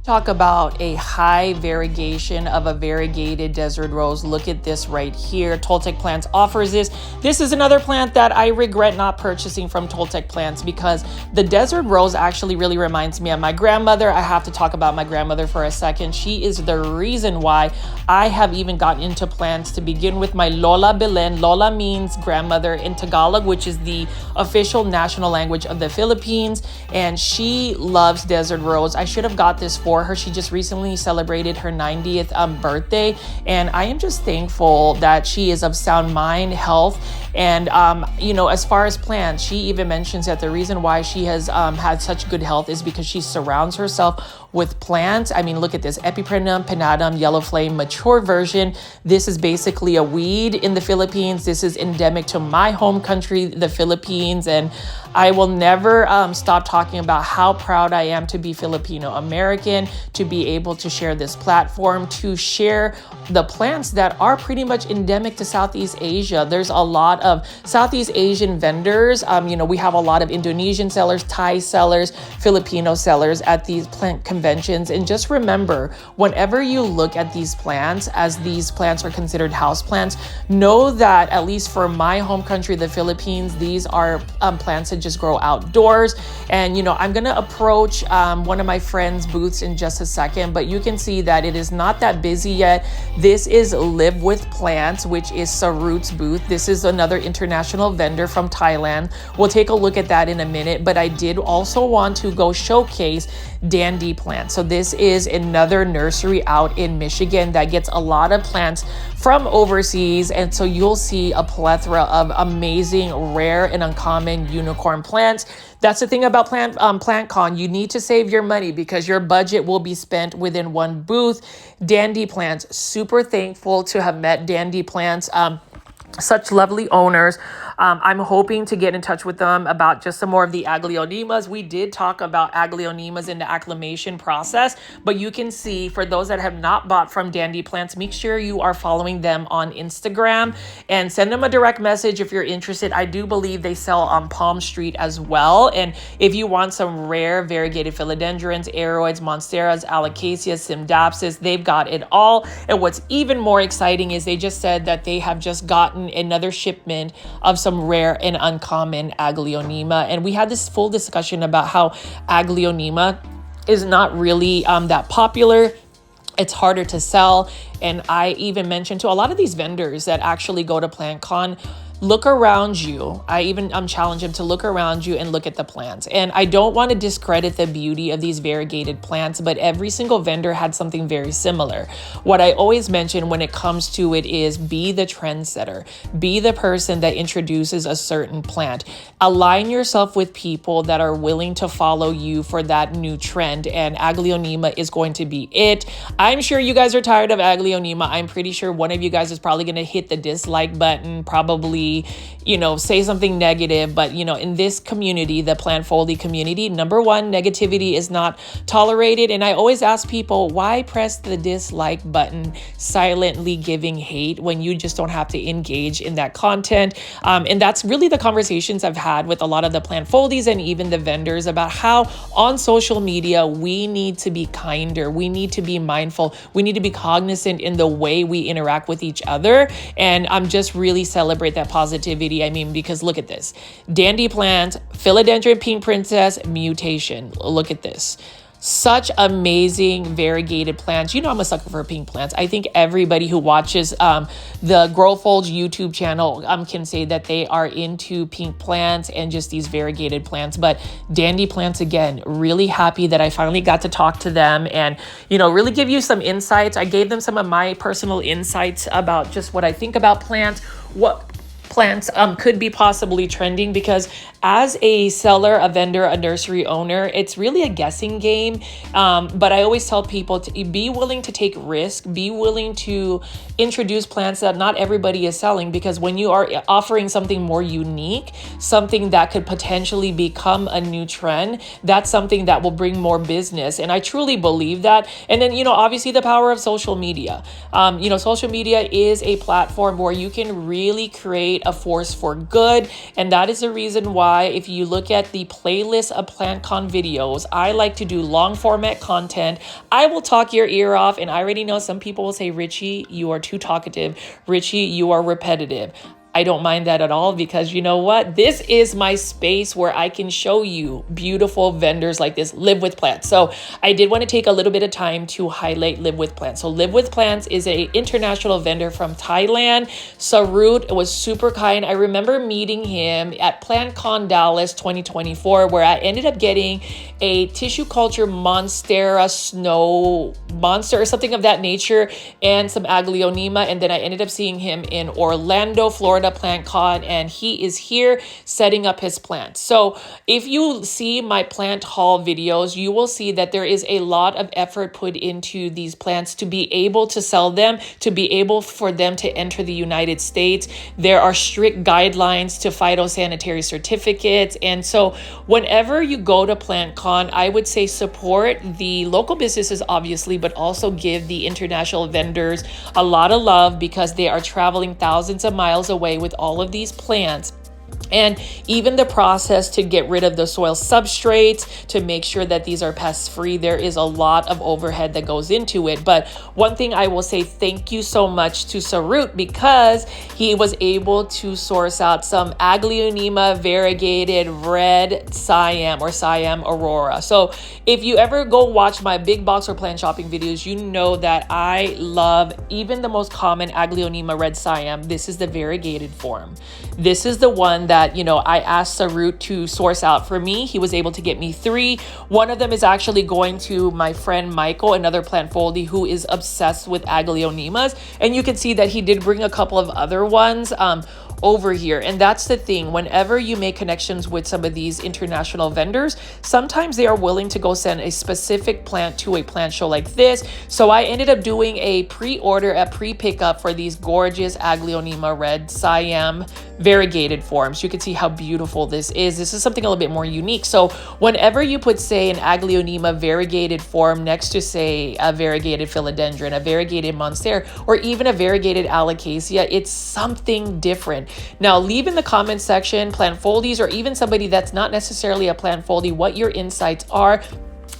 Talk about a high variegation of a variegated desert rose. Look at this right here. Toltec Plants offers this. This is another plant that I regret not purchasing from Toltec Plants because the desert rose actually really reminds me of my grandmother. I have to talk about my grandmother for a second. She is the reason why I have even gotten into plants to begin with. My Lola Belen. Lola means grandmother in Tagalog, which is the official national language of the Philippines. And she loves desert rose. I should have got this for her. She just recently celebrated her 90th birthday, and I am just thankful that she is of sound mind, health, and as far as plants, she even mentions that the reason why she has had such good health is because she surrounds herself with plants. I mean, look at this, Epiprenum pinnatum yellow flame mature version. This is basically a weed in the Philippines. This is endemic to my home country, the Philippines, and I will never stop talking about how proud I am to be Filipino American, to be able to share this platform, to share the plants that are pretty much endemic to Southeast Asia. There's a lot of Southeast Asian vendors. We have a lot of Indonesian sellers, Thai sellers, Filipino sellers at these plant conventions. And just remember, whenever you look at these plants, as these plants are considered house plants, know that at least for my home country, the Philippines, these are plants that just grow outdoors. And I'm gonna approach one of my friends' booths in just a second, but you can see that it is not that busy yet. This is Live with Plants, which is Sarut's booth. This is another international vendor from Thailand. We'll take a look at that in a minute, but I did also want to go showcase Dandi Plants. So this is another nursery out in Michigan that gets a lot of plants from overseas, and so you'll see a plethora of amazing, rare, and uncommon unicorn plants. That's the thing about Plantcon. You need to save your money because your budget will be spent within one booth. Dandi Plants, super thankful to have met Dandi Plants. Such lovely owners. I'm hoping to get in touch with them about just some more of the Aglaonemas. We did talk about Aglaonemas in the acclimation process, but you can see, for those that have not bought from Dandi Plants, make sure you are following them on Instagram and send them a direct message if you're interested. I do believe they sell on Palm Street as well. And if you want some rare variegated philodendrons, aeroids, monsteras, alocaceas, simdapsis, they've got it all. And what's even more exciting is they just said that they have just gotten another shipment of some rare and uncommon Aglaonema. And we had this full discussion about how Aglaonema is not really that popular. It's harder to sell. And I even mentioned to a lot of these vendors that actually go to Plantcon, look around you. I even challenge them to look around you and look at the plants. And I don't want to discredit the beauty of these variegated plants, but every single vendor had something very similar. What I always mention when it comes to it is be the trendsetter. Be the person that introduces a certain plant. Align yourself with people that are willing to follow you for that new trend. And Aglaonema is going to be it. I'm sure you guys are tired of Aglaonema. I'm pretty sure one of you guys is probably going to hit the dislike button, probably say something negative. But in this community, the plant foldy community, number one, negativity is not tolerated. And I always ask people, why press the dislike button, silently giving hate when you just don't have to engage in that content? And that's really the conversations I've had with a lot of the plant foldies and even the vendors about how on social media we need to be kinder, we need to be mindful, we need to be cognizant in the way we interact with each other. And I'm just really celebrate that positivity. I mean, because look at this. Dandi Plants, Philodendron Pink Princess, Mutation. Look at this. Such amazing variegated plants. I'm a sucker for pink plants. I think everybody who watches the Grow Folds YouTube channel can say that they are into pink plants and just these variegated plants. But Dandi Plants, again, really happy that I finally got to talk to them and, really give you some insights. I gave them some of my personal insights about just what I think about plants, what plants could be possibly trending, because as a seller, a vendor, a nursery owner, it's really a guessing game. But I always tell people to be willing to take risk, be willing to introduce plants that not everybody is selling, because when you are offering something more unique, something that could potentially become a new trend, that's something that will bring more business. And I truly believe that. And then, obviously the power of social media. Social media is a platform where you can really create a force for good. And that is the reason why, if you look at the playlist of Plantcon videos, I like to do long format content. I will talk your ear off, and I already know some people will say, Richie, you are too talkative. Richie, you are repetitive. I don't mind that at all, because you know what? This is my space where I can show you beautiful vendors like this, Live with Plants. So I did want to take a little bit of time to highlight Live with Plants. So Live with Plants is an international vendor from Thailand. Sarut was super kind. I remember meeting him at Plantcon Dallas 2024, where I ended up getting a tissue culture monstera snow monster or something of that nature, and some Aglaonema. And then I ended up seeing him in Orlando, Florida, Plantcon, and he is here setting up his plants. So if you see my plant haul videos, you will see that there is a lot of effort put into these plants to be able to sell them, to be able for them to enter the United States. There are strict guidelines to phytosanitary certificates. And so whenever you go to Plantcon, I would say support the local businesses, obviously, but also give the international vendors a lot of love, because they are traveling thousands of miles away with all of these plants. And even the process to get rid of the soil substrates, to make sure that these are pest free, there is a lot of overhead that goes into it. But one thing I will say, thank you so much to Sarut, because he was able to source out some Aglaonema Variegated Red Siam, or Siam Aurora. So if you ever go watch my big box or plant shopping videos, you know that I love even the most common Aglaonema Red Siam. This is the variegated form. This is the one that, you know, I asked Sarut to source out for me. He was able to get me 3. One of them is actually going to my friend Michael, another plant foldy who is obsessed with Aglaonemas. And you can see that he did bring a couple of other ones over here. And that's the thing, whenever you make connections with some of these international vendors, sometimes they are willing to go send a specific plant to a plant show like this. So I ended up doing a pre-order, a pre-pickup for these gorgeous Aglaonema Red Siam variegated forms. You can see how beautiful this is. This is something a little bit more unique. So whenever you put, say, an Aglaonema variegated form next to, say, a variegated philodendron, a variegated monstera, or even a variegated alocasia, it's something different. Now, leave in the comment section, plant foldies, or even somebody that's not necessarily a plant foldy, what your insights are.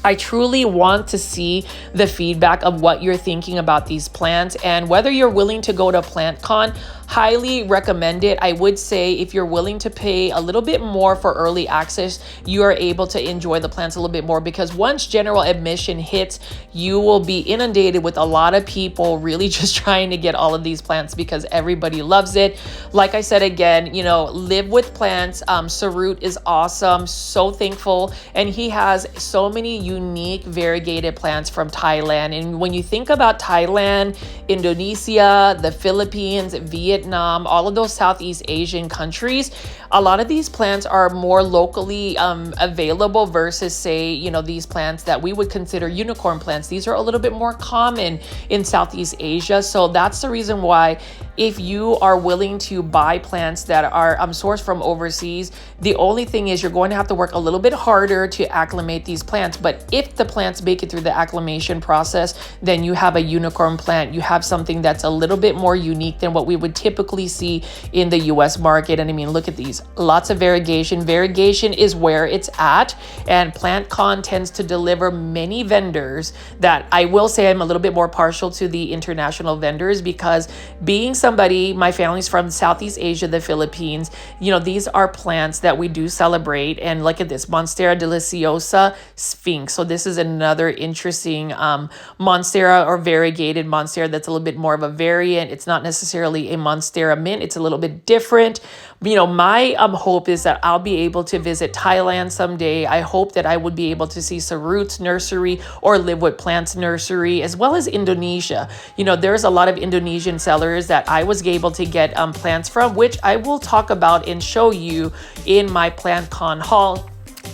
I truly want to see the feedback of what you're thinking about these plants, and whether you're willing to go to Plantcon. Highly recommend it. I would say if you're willing to pay a little bit more for early access, you are able to enjoy the plants a little bit more, because once general admission hits, you will be inundated with a lot of people really just trying to get all of these plants, because everybody loves it. Like I said, again, you know, Live with Plants. Sarut is awesome. So thankful. And he has so many unique variegated plants from Thailand. And when you think about Thailand, Indonesia, the Philippines, Vietnam, all of those Southeast Asian countries, a lot of these plants are more locally available versus, say, you know, these plants that we would consider unicorn plants. These are a little bit more common in Southeast Asia. So that's the reason why, if you are willing to buy plants that are sourced from overseas, the only thing is you're going to have to work a little bit harder to acclimate these plants. But if the plants make it through the acclimation process, then you have a unicorn plant. You have something that's a little bit more unique than what we would typically see in the US market. And I mean, look at these, lots of variegation. Variegation is where it's at. And Plantcon tends to deliver many vendors that I will say I'm a little bit more partial to the international vendors, because being somebody, my family's from Southeast Asia, the Philippines, you know, these are plants that we do celebrate. And look at this, Monstera deliciosa Sphinx. So this is another interesting Monstera or variegated Monstera that's a little bit more of a variant. It's not necessarily a Monstera mint. It's a little bit different. You know, my hope is that I'll be able to visit Thailand someday. I hope that I would be able to see Sarut's nursery or Live with Plants nursery, as well as Indonesia. You know, there's a lot of Indonesian sellers that I was able to get plants from, which I will talk about and show you in my Plantcon haul.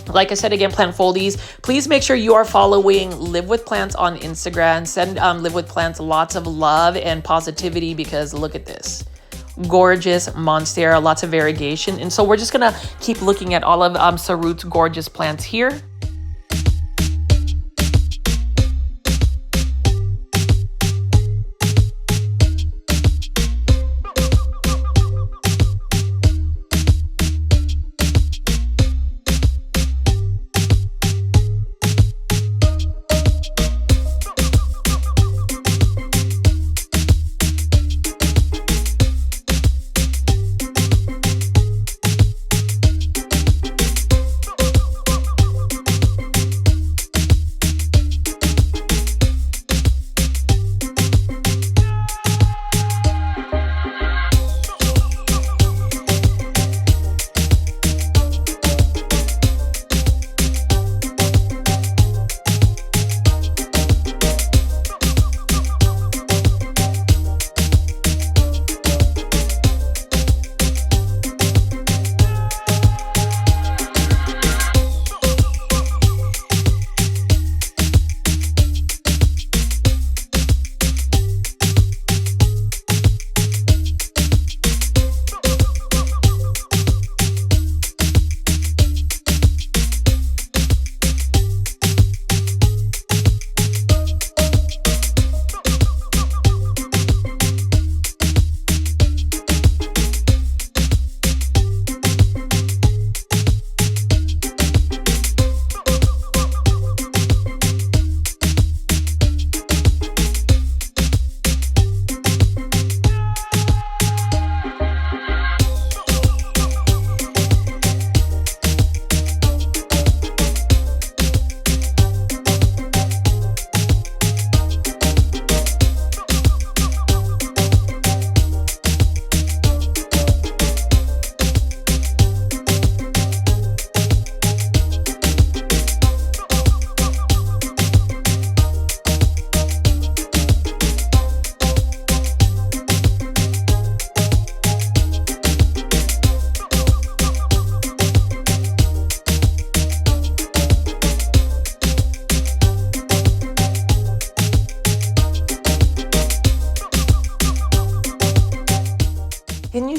Like I said, again, plant foldies, please make sure you are following Live with Plants on Instagram. Send Live with Plants lots of love and positivity, because look at this. Gorgeous Monstera, lots of variegation. And so we're just gonna keep looking at all of Sarut's gorgeous plants here.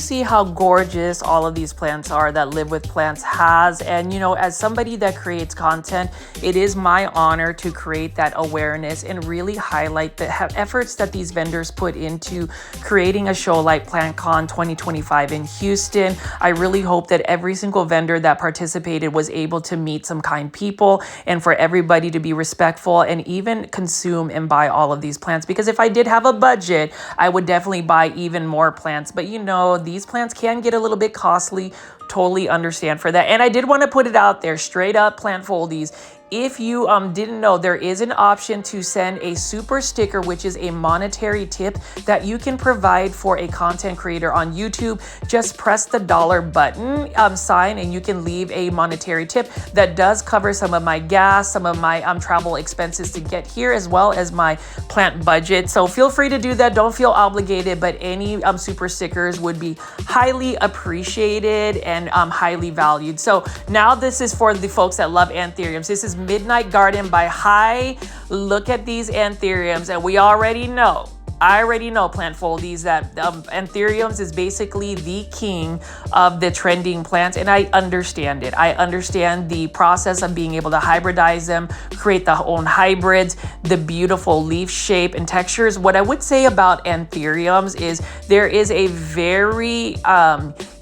see how gorgeous all of these plants are that Live with Plants has. And you know, as somebody that creates content, it is my honor to create that awareness and really highlight the efforts that these vendors put into creating a show like Plantcon 2025 in Houston. I really hope that every single vendor that participated was able to meet some kind people, and for everybody to be respectful and even consume and buy all of these plants. Because if I did have a budget, I would definitely buy even more plants. But you know, these plants can get a little bit costly. Totally understand for that. And I did want to put it out there, straight up, plant foldies. If you didn't know, there is an option to send a super sticker, which is a monetary tip that you can provide for a content creator on YouTube. Just press the dollar button sign and you can leave a monetary tip that does cover some of my gas, some of my travel expenses to get here, as well as my plant budget. So feel free to do that. Don't feel obligated, but any super stickers would be highly appreciated and highly valued. So now this is for the folks that love anthuriums. This is Midnight Garden by High. Look at these anthuriums, and we already know, I already know, plant foldies, that anthuriums is basically the king of the trending plants, and I understand it. I understand the process of being able to hybridize them, create their own hybrids, the beautiful leaf shape and textures. What I would say about anthuriums is there is a very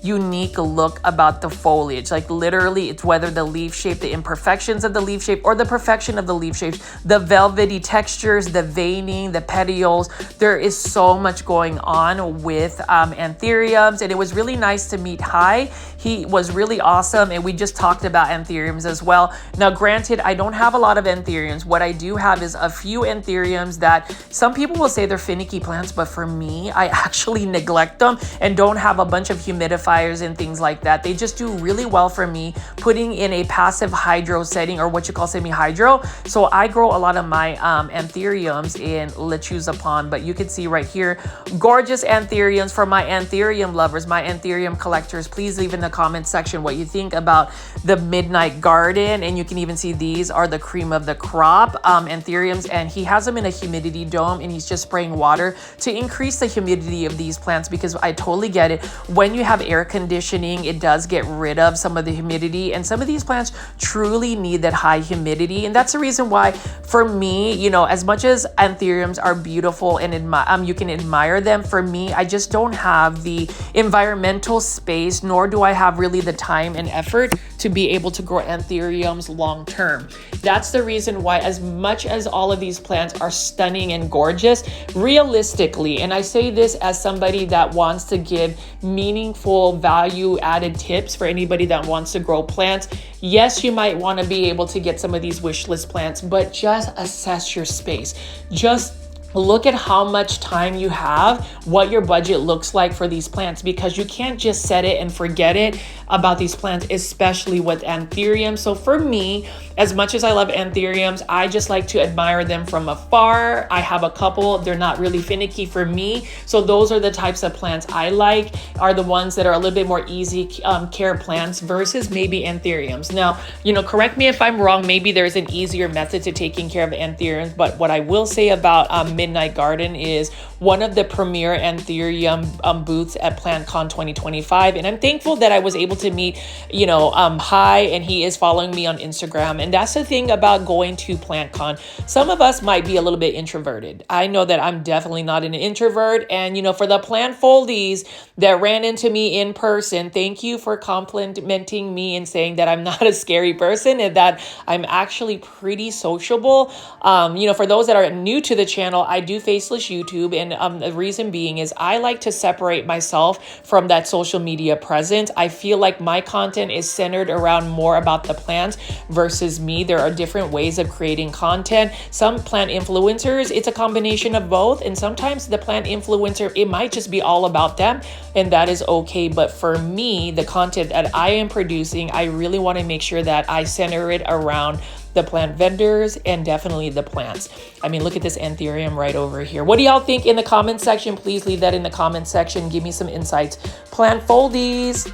unique look about the foliage. Like literally, it's whether the leaf shape, the imperfections of the leaf shape, or the perfection of the leaf shapes, the velvety textures, the veining, the petioles. There is so much going on with anthuriums, and it was really nice to meet High. He was really awesome, and we just talked about anthuriums as well. Now, granted, I don't have a lot of anthuriums. What I do have is a few anthuriums that some people will say they're finicky plants, but for me, I actually neglect them and don't have a bunch of humidifiers and things like that. They just do really well for me putting in a passive hydro setting, or what you call semi-hydro. So I grow a lot of my anthuriums in lechuza pond, but you can see right here, gorgeous anthuriums. For my anthurium lovers, my anthurium collectors, please leave in the comment section what you think about the Midnight Garden. And you can even see these are the cream of the crop anthuriums, and he has them in a humidity dome, and he's just spraying water to increase the humidity of these plants, because I totally get it. When you have air conditioning, it does get rid of some of the humidity, and some of these plants truly need that high humidity. And that's the reason why, for me, you know, as much as anthuriums are beautiful and you can admire them, for me, I just don't have the environmental space, nor do I have really the time and effort to be able to grow anthuriums long term. That's the reason why, as much as all of these plants are stunning and gorgeous, realistically, and I say this as somebody that wants to give meaningful value added tips for anybody that wants to grow plants, yes, you might want to be able to get some of these wish list plants, but just assess your space. Just look at how much time you have, what your budget looks like for these plants, because you can't just set it and forget it about these plants, especially with anthuriums. So for me, as much as I love anthuriums, I just like to admire them from afar. I have a couple, they're not really finicky for me. So those are the types of plants I like, are the ones that are a little bit more easy care plants versus maybe anthuriums. Now, you know, correct me if I'm wrong, maybe there's an easier method to taking care of anthuriums, but what I will say about Midnight Garden is one of the premier anthurium booths at Plantcon 2025. And I'm thankful that I was able to meet, you know, High, and he is following me on Instagram. And that's the thing about going to Plantcon. Some of us might be a little bit introverted. I know that I'm definitely not an introvert. And, you know, for the plant foldies that ran into me in person, thank you for complimenting me and saying that I'm not a scary person and that I'm actually pretty sociable. You know, for those that are new to the channel, I do faceless YouTube, and the reason being is I like to separate myself from that social media presence. I feel like my content is centered around more about the plants versus me. There are different ways of creating content. Some plant influencers, it's a combination of both, and sometimes the plant influencer, it might just be all about them, and that is okay. But for me, the content that I am producing, I really want to make sure that I center it around the plant vendors and definitely the plants. I mean, look at this anthurium right over here. What do y'all think in the comment section? Please leave that in the comment section. Give me some insights. Plant foldies.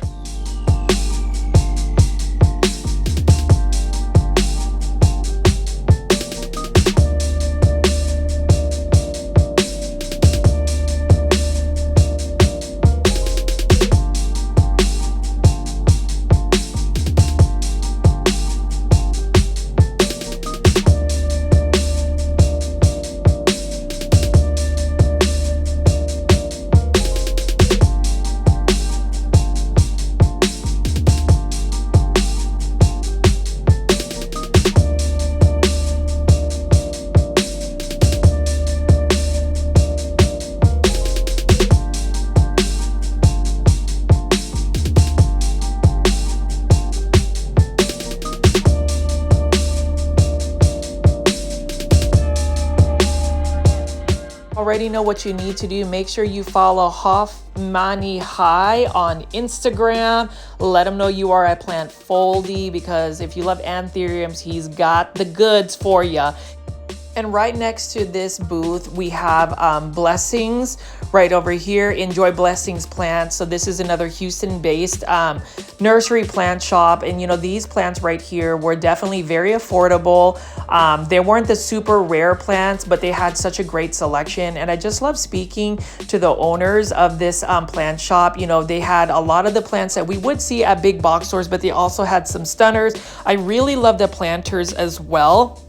Already know what you need to do. Make sure you follow Hoffmani High on Instagram. Let him know you are at Plant Foldy, because if you love Anthuriums, he's got the goods for you. And right next to this booth, we have Blessings right over here. Enjoy Blessings Plants. So this is another Houston-based nursery plant shop. And you know, these plants right here were definitely very affordable. They weren't the super rare plants, but they had such a great selection. And I just love speaking to the owners of this plant shop. You know, they had a lot of the plants that we would see at big box stores, but they also had some stunners. I really love the planters as well.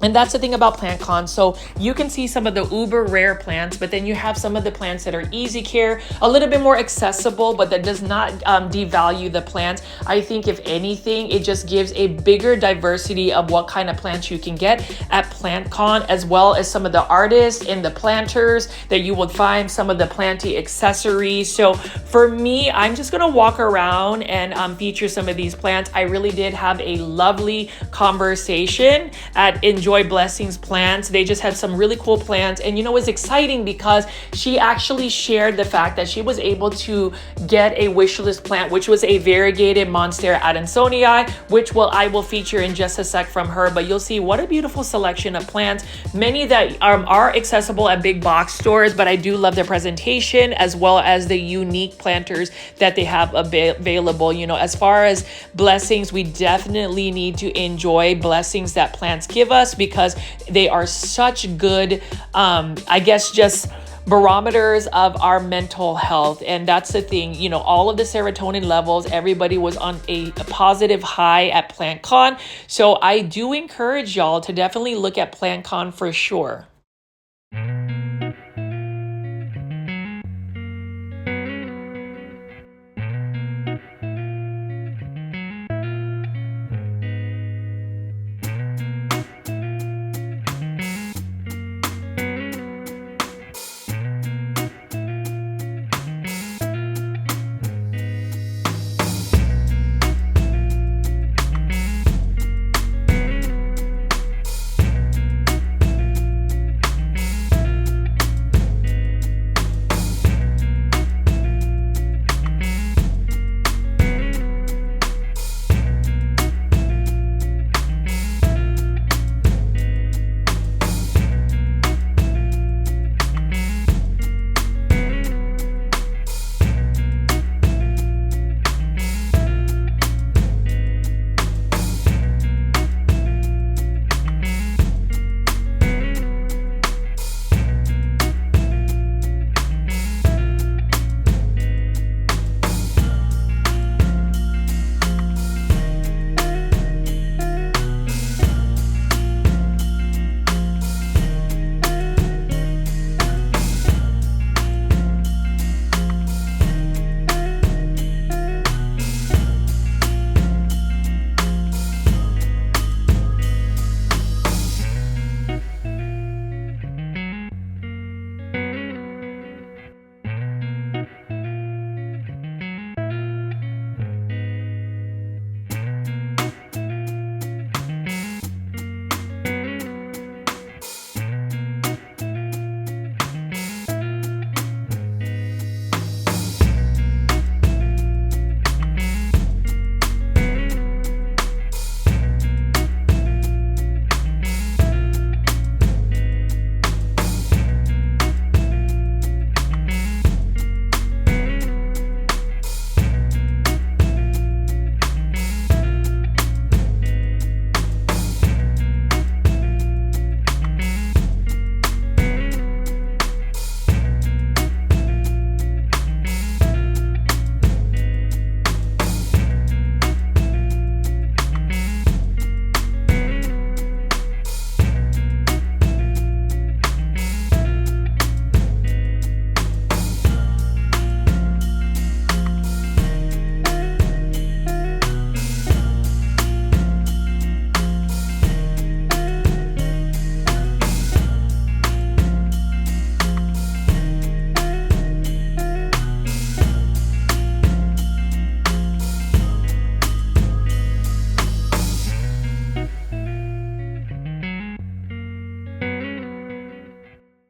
And that's the thing about Plantcon. So you can see some of the uber rare plants, but then you have some of the plants that are easy care, a little bit more accessible, but that does not devalue the plants. I think if anything, it just gives a bigger diversity of what kind of plants you can get at Plantcon, as well as some of the artists and the planters that you would find, some of the planty accessories. So for me, I'm just gonna walk around and feature some of these plants. I really did have a lovely conversation at Enjoy Blessings Plants. They just had some really cool plants. And you know, it's exciting because she actually shared the fact that she was able to get a wish list plant, which was a variegated Monstera adansonii, which I will feature in just a sec from her. But you'll see what a beautiful selection of plants. Many that are accessible at big box stores, but I do love their presentation as well as the unique planters that they have available. You know, as far as Blessings, we definitely need to enjoy Blessings that plants give us, because they are such good, I guess, just barometers of our mental health. And that's the thing, you know, all of the serotonin levels, everybody was on a positive high at Plantcon. So I do encourage y'all to definitely look at Plantcon for sure.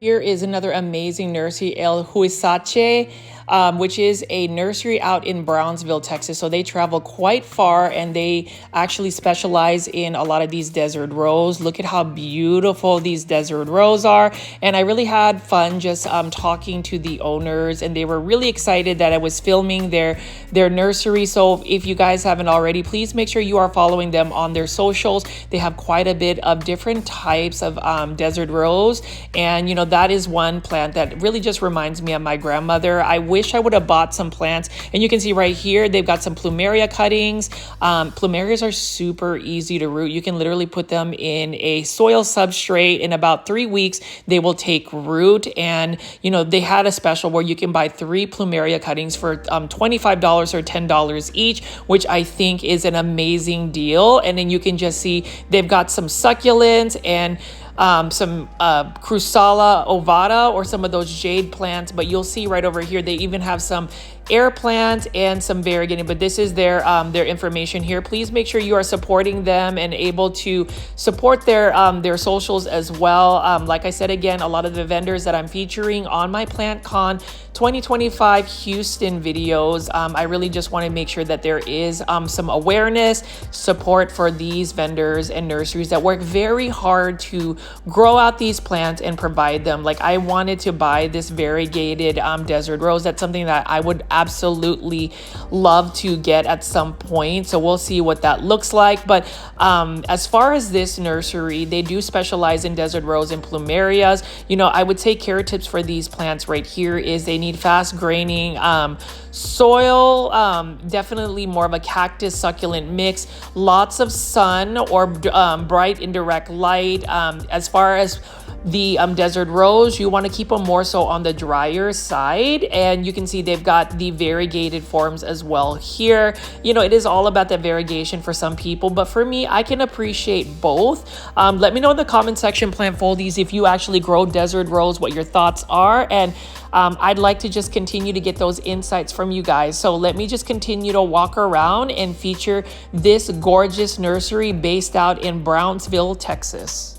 Here is another amazing nursery, El Huizache, which is a nursery out in Brownsville, Texas. So they travel quite far and they actually specialize in a lot of these desert rose. Look at how beautiful these desert rose are. And I really had fun just talking to the owners, and they were really excited that I was filming their nursery. So if you guys haven't already, please make sure you are following them on their socials. They have quite a bit of different types of desert rose. And you know, that is one plant that really just reminds me of my grandmother. I wish I would have bought some plants. And you can see right here, they've got some plumeria cuttings. Plumerias are super easy to root. You can literally put them in a soil substrate. In about 3 weeks, they will take root. And, you know, they had a special where you can buy 3 plumeria cuttings for $25 or $10 each, which I think is an amazing deal. And then you can just see they've got some succulents and some Crusala ovata, or some of those jade plants. But you'll see right over here, they even have some air plants and some variegated. But this is their information here. Please make sure you are supporting them and able to support their socials as well. Like I said, again, a lot of the vendors that I'm featuring on my Plantcon 2025 Houston videos, I really just want to make sure that there is some awareness, support for these vendors and nurseries that work very hard to grow out these plants and provide them. Like, I wanted to buy this variegated desert rose. That's something that I would absolutely love to get at some point. So we'll see what that looks like. But as far as this nursery, they do specialize in desert rose and plumerias. You know, I would say care tips for these plants right here is they need fast graining soil, definitely more of a cactus succulent mix, lots of sun or bright indirect light. As far as the desert rose, you want to keep them more so on the drier side. And you can see they've got the variegated forms as well here. You know, it is all about the variegation for some people, but for me, I can appreciate both. Let me know in the comment section, plant foldies, if you actually grow desert rose, what your thoughts are. And I'd like to just continue to get those insights from you guys. So let me just continue to walk around and feature this gorgeous nursery based out in Brownsville, Texas.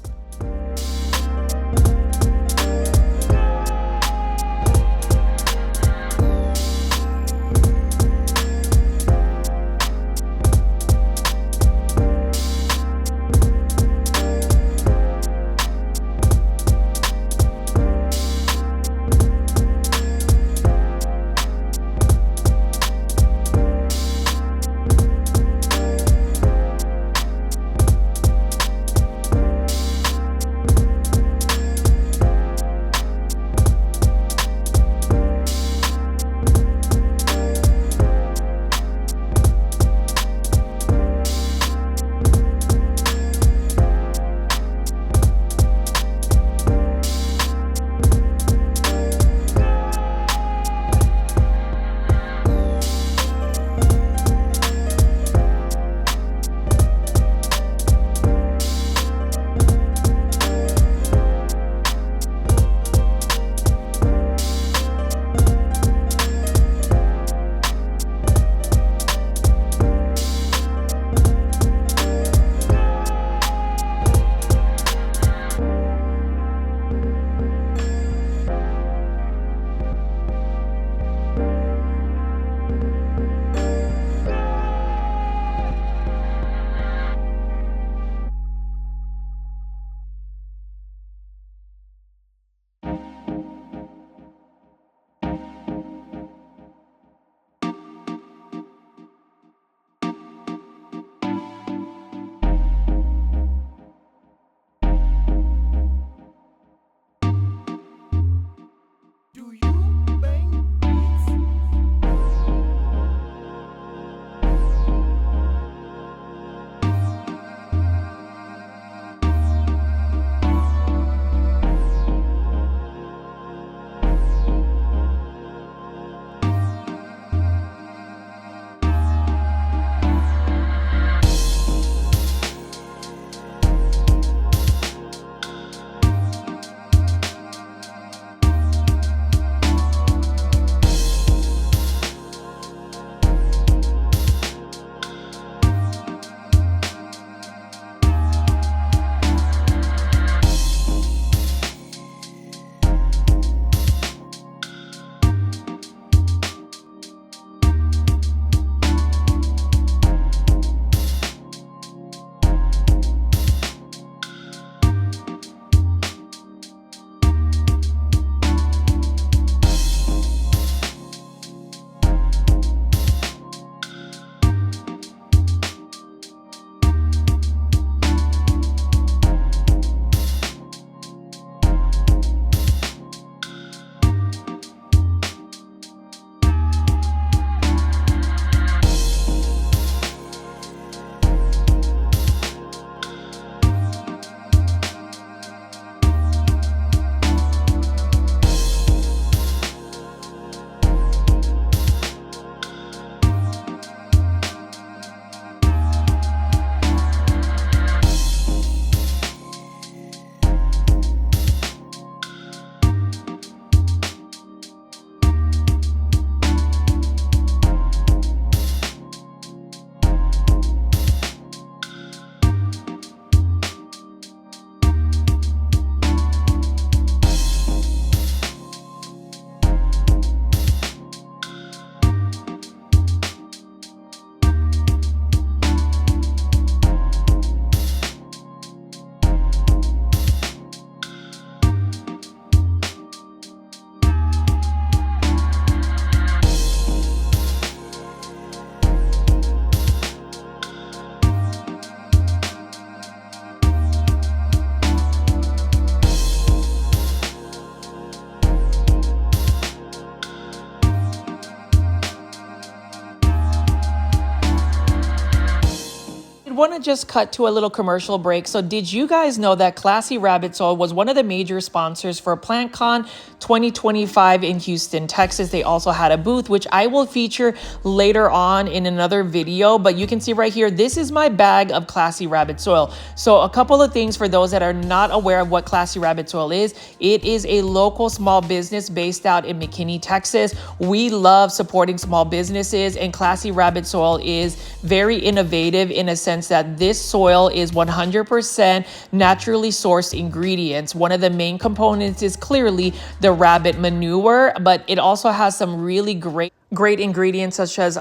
want to just cut to a little commercial break. So did you guys know that Classy Rabbit Soil was one of the major sponsors for Plantcon 2025 in Houston, Texas? They also had a booth, which I will feature later on in another video. But you can see right here, this is my bag of Classy Rabbit Soil. So a couple of things for those that are not aware of what Classy Rabbit Soil is. It is a local small business based out in McKinney, Texas. We love supporting small businesses, and Classy Rabbit Soil is very innovative in a sense that this soil is 100% naturally sourced ingredients. One of the main components is clearly the rabbit manure, but it also has some really great ingredients such as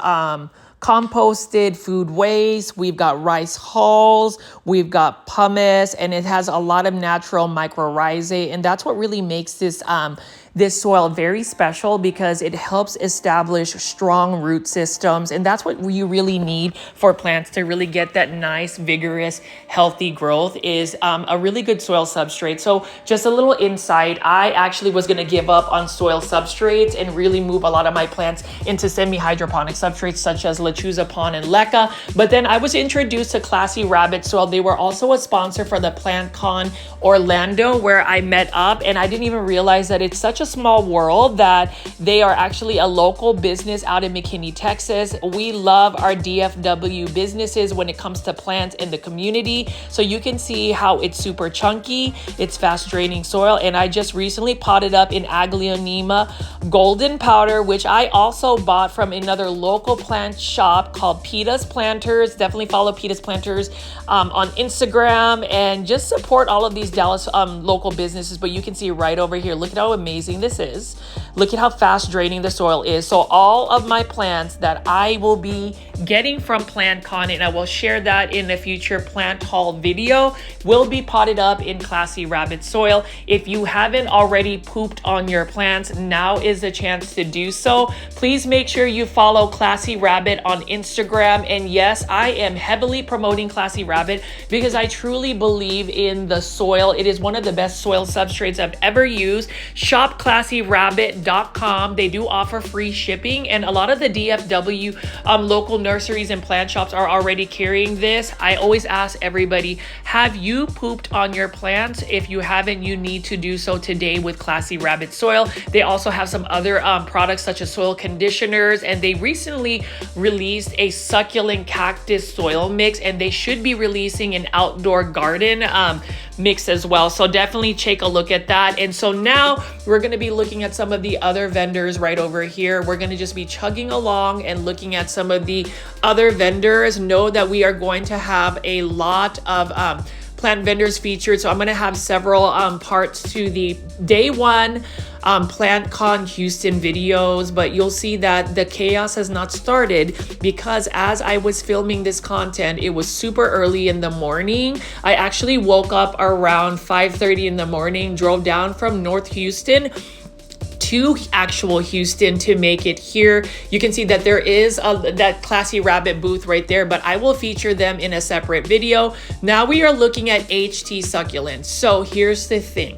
composted food waste. We've got rice hulls, we've got pumice, and it has a lot of natural mycorrhizae, and that's what really makes this soil very special, because it helps establish strong root systems, and that's what you really need for plants to really get that nice, vigorous, healthy growth, is a really good soil substrate. So just a little insight, I actually was going to give up on soil substrates and really move a lot of my plants into semi-hydroponic substrates such as Lechuza Pond and Leca, but then I was introduced to Classy Rabbit Soil. They were also a sponsor for the Plantcon Orlando, where I met up, and I didn't even realize that it's such a small world that they are actually a local business out in McKinney, Texas. We love our DFW businesses when it comes to plants in the community. So you can see how it's super chunky, it's fast draining soil, and I just recently potted up in Aglaonema golden powder, which I also bought from another local plant shop called Peta's Planters. Definitely follow Peta's Planters on Instagram and just support all of these Dallas local businesses. But you can see right over here, look at how amazing this is. Look at how fast draining the soil is. So all of my plants that I will be getting from Plantcon, and I will share that in a future plant haul video, will be potted up in Classy Rabbit Soil. If you haven't already pooped on your plants, now is the chance to do so. Please make sure you follow Classy Rabbit on Instagram. And yes, I am heavily promoting Classy Rabbit because I truly believe in the soil. It is one of the best soil substrates I've ever used. Shop ClassyRabbit.com. They do offer free shipping, and a lot of the DFW local nurseries and plant shops are already carrying this. I always ask everybody, have you pooped on your plants? If you haven't, you need to do so today with Classy Rabbit Soil. They also have some other products such as soil conditioners, and they recently released a succulent cactus soil mix, and they should be releasing an outdoor garden mix as well. So definitely take a look at that. And so now we're going to be looking at some of the other vendors right over here. We're going to just be chugging along and looking at some of the other vendors. Know that we are going to have a lot of plant vendors featured. So I'm going to have several parts to the day one Plantcon Houston videos, but you'll see that the chaos has not started, because as I was filming this content, it was super early in the morning. I actually woke up around 5:30 in the morning, drove down from North Houston to actual Houston to make it here. You can see that there is that Classy Rabbit booth right there, but I will feature them in a separate video. Now we are looking at HT Succulents. So here's the thing.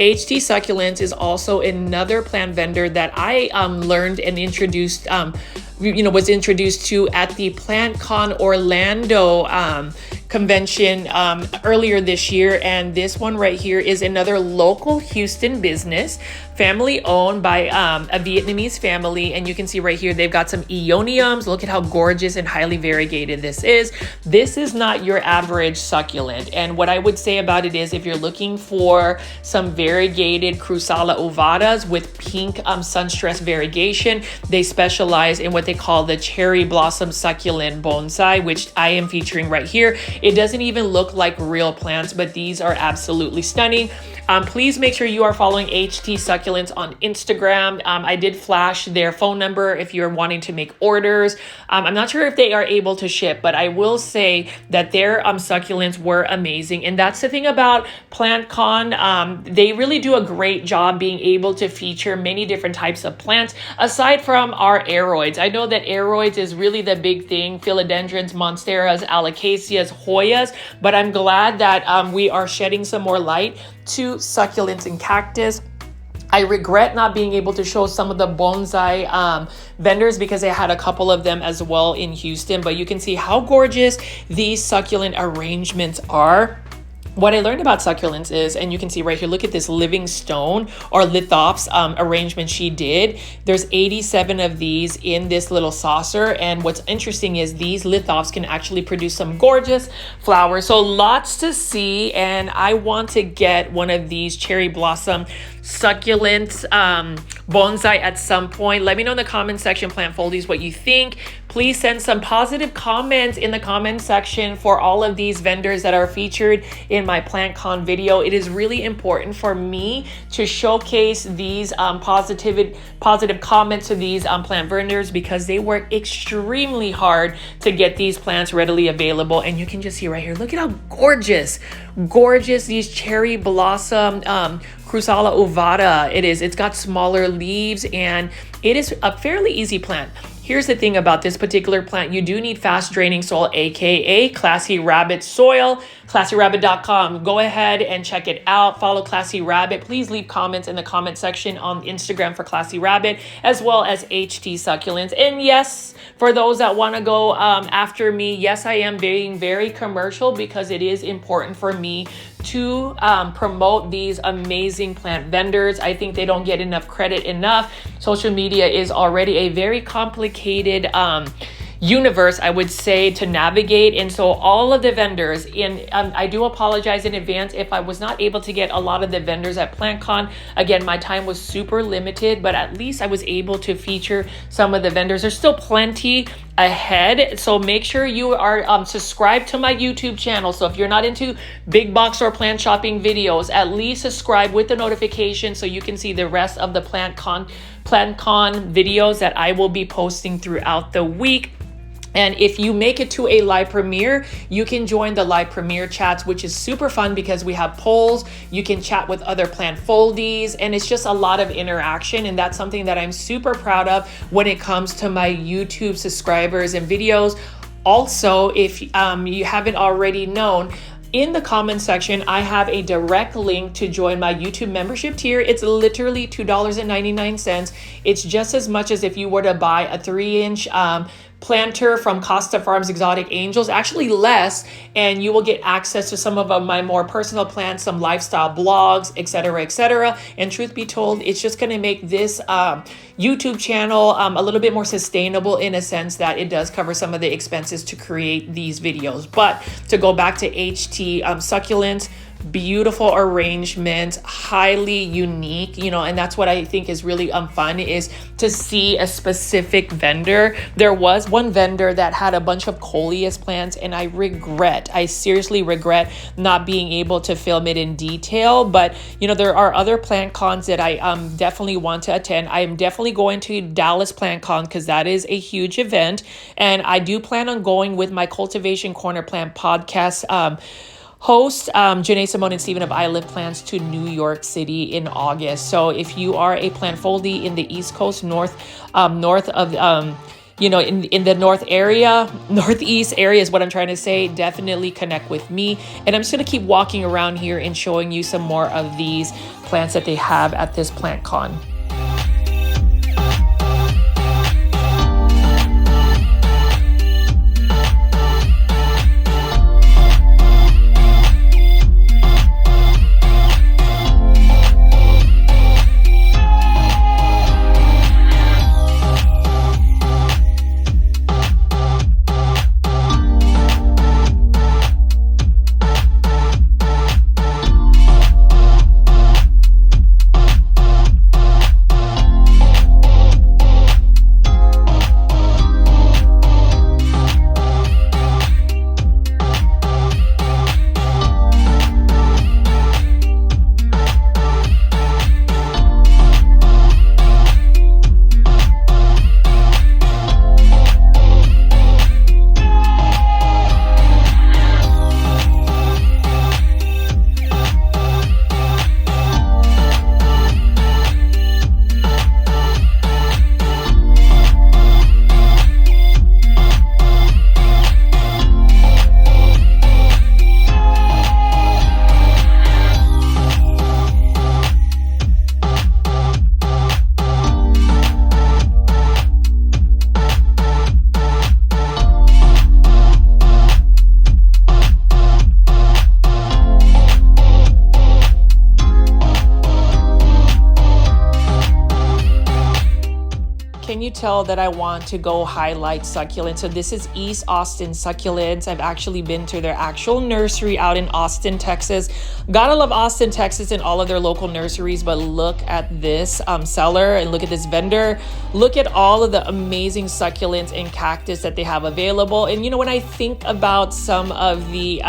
HT Succulents is also another plant vendor that I learned and introduced, was introduced to at the Plantcon Orlando convention earlier this year. And this one right here is another local Houston business, family owned by a Vietnamese family. And you can see right here, they've got some Aeoniums. Look at how gorgeous and highly variegated this is. This is not your average succulent. And what I would say about it is, if you're looking for some variegated Crusala ovatas with pink sunstress variegation, they specialize in what they call the cherry blossom succulent bonsai, which I am featuring right here. It doesn't even look like real plants, but these are absolutely stunning. Please make sure you are following HT Succulents on Instagram. I did flash their phone number if you're wanting to make orders. I'm not sure if they are able to ship, but I will say that their succulents were amazing. And that's the thing about Plantcon. They really do a great job being able to feature many different types of plants, aside from our aeroids. I know that aeroids is really the big thing, philodendrons, monsteras, alocaceas, hoyas, but I'm glad that we are shedding some more light to succulents and cactus. I regret not being able to show some of the bonsai vendors because I had a couple of them as well in Houston, but you can see how gorgeous these succulent arrangements are. What I learned about succulents is, and you can see right here, look at this living stone or lithops arrangement she did. There's 87 of these in this little saucer. And what's interesting is these lithops can actually produce some gorgeous flowers. So lots to see. And I want to get one of these cherry blossom succulent bonsai at some point. Let me know in the comment section, plant foldies, what you think. Please send some positive comments in the comment section for all of these vendors that are featured in my Plantcon video. It is really important for me to showcase these positive comments to these plant vendors because they work extremely hard to get these plants readily available. And you can just see right here, look at how gorgeous these cherry blossom Crusala ovata it is. It's got smaller leaves and it is a fairly easy plant. Here's the thing about this particular plant. You do need fast draining soil, aka Classy Rabbit soil. ClassyRabbit.com. Go ahead and check it out. Follow Classy Rabbit. Please leave comments in the comment section on Instagram for Classy Rabbit, as well as HT Succulents. And yes, for those that want to go after me, yes, I am being very commercial because it is important for me to promote these amazing plant vendors. I think they don't get enough credit enough. Social media is already a very complicated universe, I would say, to navigate. And so all of the vendors, and I do apologize in advance if I was not able to get a lot of the vendors at Plantcon. Again, my time was super limited, but at least I was able to feature some of the vendors. There's still plenty ahead, so make sure you are subscribed to my YouTube channel. So if you're not into big box or plant shopping videos, at least subscribe with the notification so you can see the rest of the Plantcon videos that I will be posting throughout the week. And if you make it to a live premiere, you can join the live premiere chats, which is super fun because we have polls. You can chat with other plant foldies, and it's just a lot of interaction. And that's something that I'm super proud of when it comes to my YouTube subscribers and videos. Also, if you haven't already known, in the comment section, I have a direct link to join my YouTube membership tier. It's literally $2.99. It's just as much as if you were to buy a 3-inch planter from Costa Farms Exotic Angels, actually less, and you will get access to some of my more personal plants, some lifestyle blogs, etc. And truth be told, it's just going to make this YouTube channel a little bit more sustainable in a sense that it does cover some of the expenses to create these videos. But to go back to HT Succulents, beautiful arrangement, highly unique, and that's what I think is really fun, is to see a specific vendor. There was one vendor that had a bunch of coleus plants, and I seriously regret not being able to film it in detail. But there are other plant cons that I definitely want to attend. I am definitely going to Dallas Plant Con because that is a huge event, and I do plan on going with my Cultivation Corner plant podcast host Janae, Simone, and Stephen of I Live Plants to New York City in August. So if you are a plant foldie in the East Coast, north of in the northeast area is what I'm trying to say, definitely connect with me. And I'm just going to keep walking around here and showing you some more of these plants that they have at this plant con. can you tell that I want to go highlight succulents? So this is East Austin Succulents. I've actually been to their actual nursery out in Austin, Texas. Gotta love Austin, Texas and all of their local nurseries, but look at this seller and look at this vendor. Look at all of the amazing succulents and cactus that they have available. And you know, when I think about some of the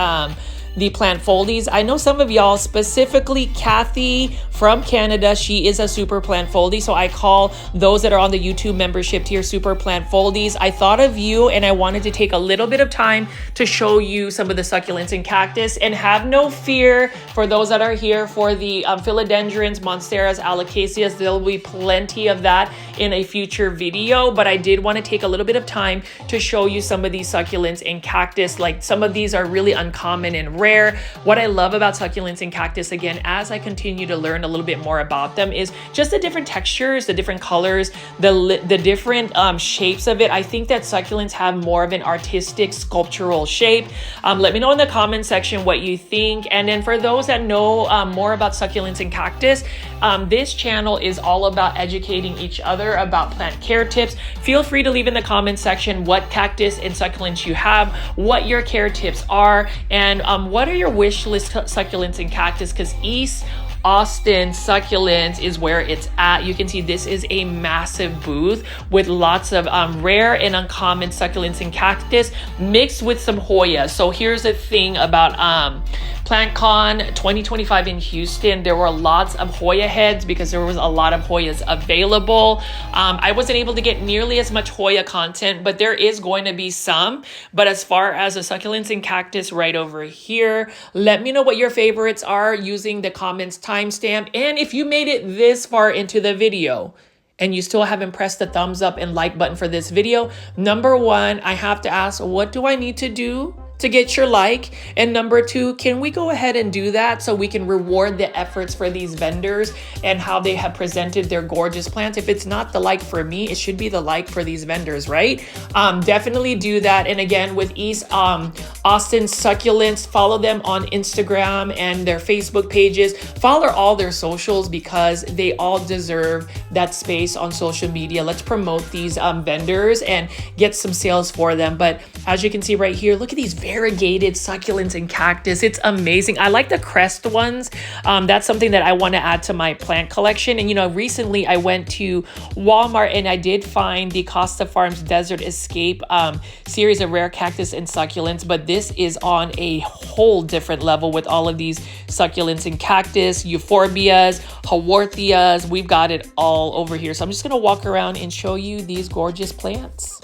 plant foldies, I know some of y'all, specifically Kathy from Canada, she is a super plant foldie, so I call those that are on the YouTube membership tier super plant foldies. I thought of you and I wanted to take a little bit of time to show you some of the succulents and cactus. And have no fear for those that are here for the philodendrons, monsteras, alocasias. There'll be plenty of that in a future video, but I did want to take a little bit of time to show you some of these succulents and cactus. Like, some of these are really uncommon and rare. What I love about succulents and cactus, again, as I continue to learn a little bit more about them, is just the different textures, the different colors, the different shapes of it. I think that succulents have more of an artistic sculptural shape. Let me know in the comment section what you think. And then for those that know more about succulents and cactus, this channel is all about educating each other about plant care tips. Feel free to leave in the comment section what cactus and succulents you have, what your care tips are, and what are your wish list succulents and cactus, because East Austin Succulents is where it's at. You can see this is a massive booth with lots of rare and uncommon succulents and cactus mixed with some Hoya. So here's the thing about Plantcon 2025 in Houston. There were lots of Hoya heads because there was a lot of Hoyas available. I wasn't able to get nearly as much Hoya content, but there is going to be some. But as far as the succulents and cactus right over here, let me know what your favorites are using the comments timestamp. And if you made it this far into the video and you still haven't pressed the thumbs up and like button for this video, number one, I have to ask, what do I need to do to get your like? And number two, can we go ahead and do that so we can reward the efforts for these vendors and how they have presented their gorgeous plants? If it's not the like for me, it should be the like for these vendors, right? Definitely do that. And again, with East Austin Succulents, follow them on Instagram and their Facebook pages. Follow all their socials because they all deserve that space on social media. Let's promote these vendors and get some sales for them. But as you can see right here, look at these variegated succulents and cactus. It's amazing. I like the crest ones. That's something that I want to add to my plant collection. And you know, recently I went to Walmart and I did find the Costa Farms Desert Escape series of rare cactus and succulents, but this is on a whole different level with all of these succulents and cactus, euphorbias, haworthias. We've got it all over here. So I'm just going to walk around and show you these gorgeous plants.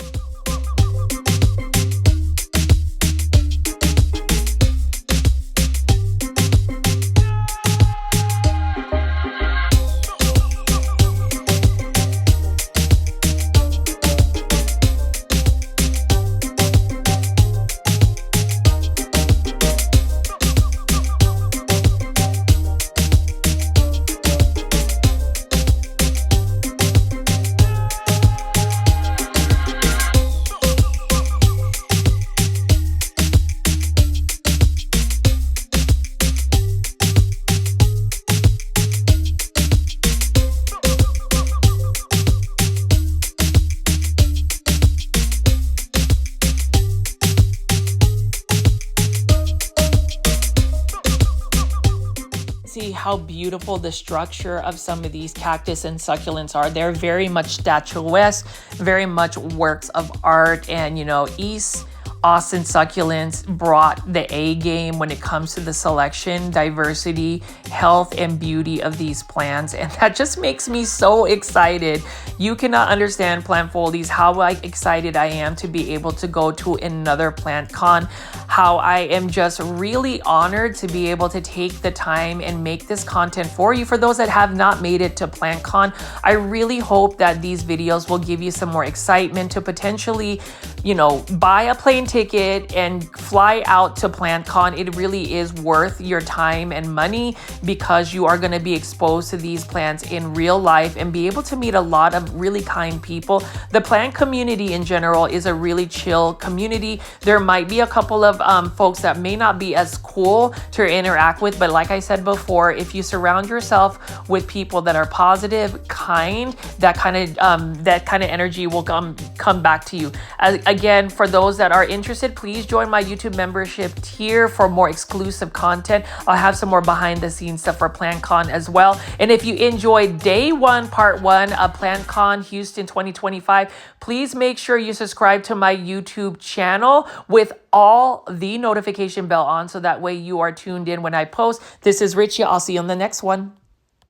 See how beautiful the structure of some of these cactus and succulents are. They're very much statuesque, very much works of art. And you know, East Austin Succulents brought the A game when it comes to the selection, diversity, health, and beauty of these plants. And that just makes me so excited. You cannot understand, plant foldies, how excited I am to be able to go to another Plantcon, how I am just really honored to be able to take the time and make this content for you. For those that have not made it to Plantcon, I really hope that these videos will give you some more excitement to potentially, you know, buy a plane ticket ticket and fly out to Plantcon. It really is worth your time and money because you are going to be exposed to these plants in real life and be able to meet a lot of really kind people. The plant community in general is a really chill community. There might be a couple of folks that may not be as cool to interact with, but like I said before, if you surround yourself with people that are positive, kind, that kind of energy will come back to you. Again, for those that are interested, please join my YouTube membership tier for more exclusive content. I'll have some more behind the scenes stuff for Plantcon as well. And if you enjoyed day one, part one of Plantcon Houston 2025, please make sure you subscribe to my YouTube channel with all the notification bell on so that way you are tuned in when I post. This is Richie. I'll see you on the next one.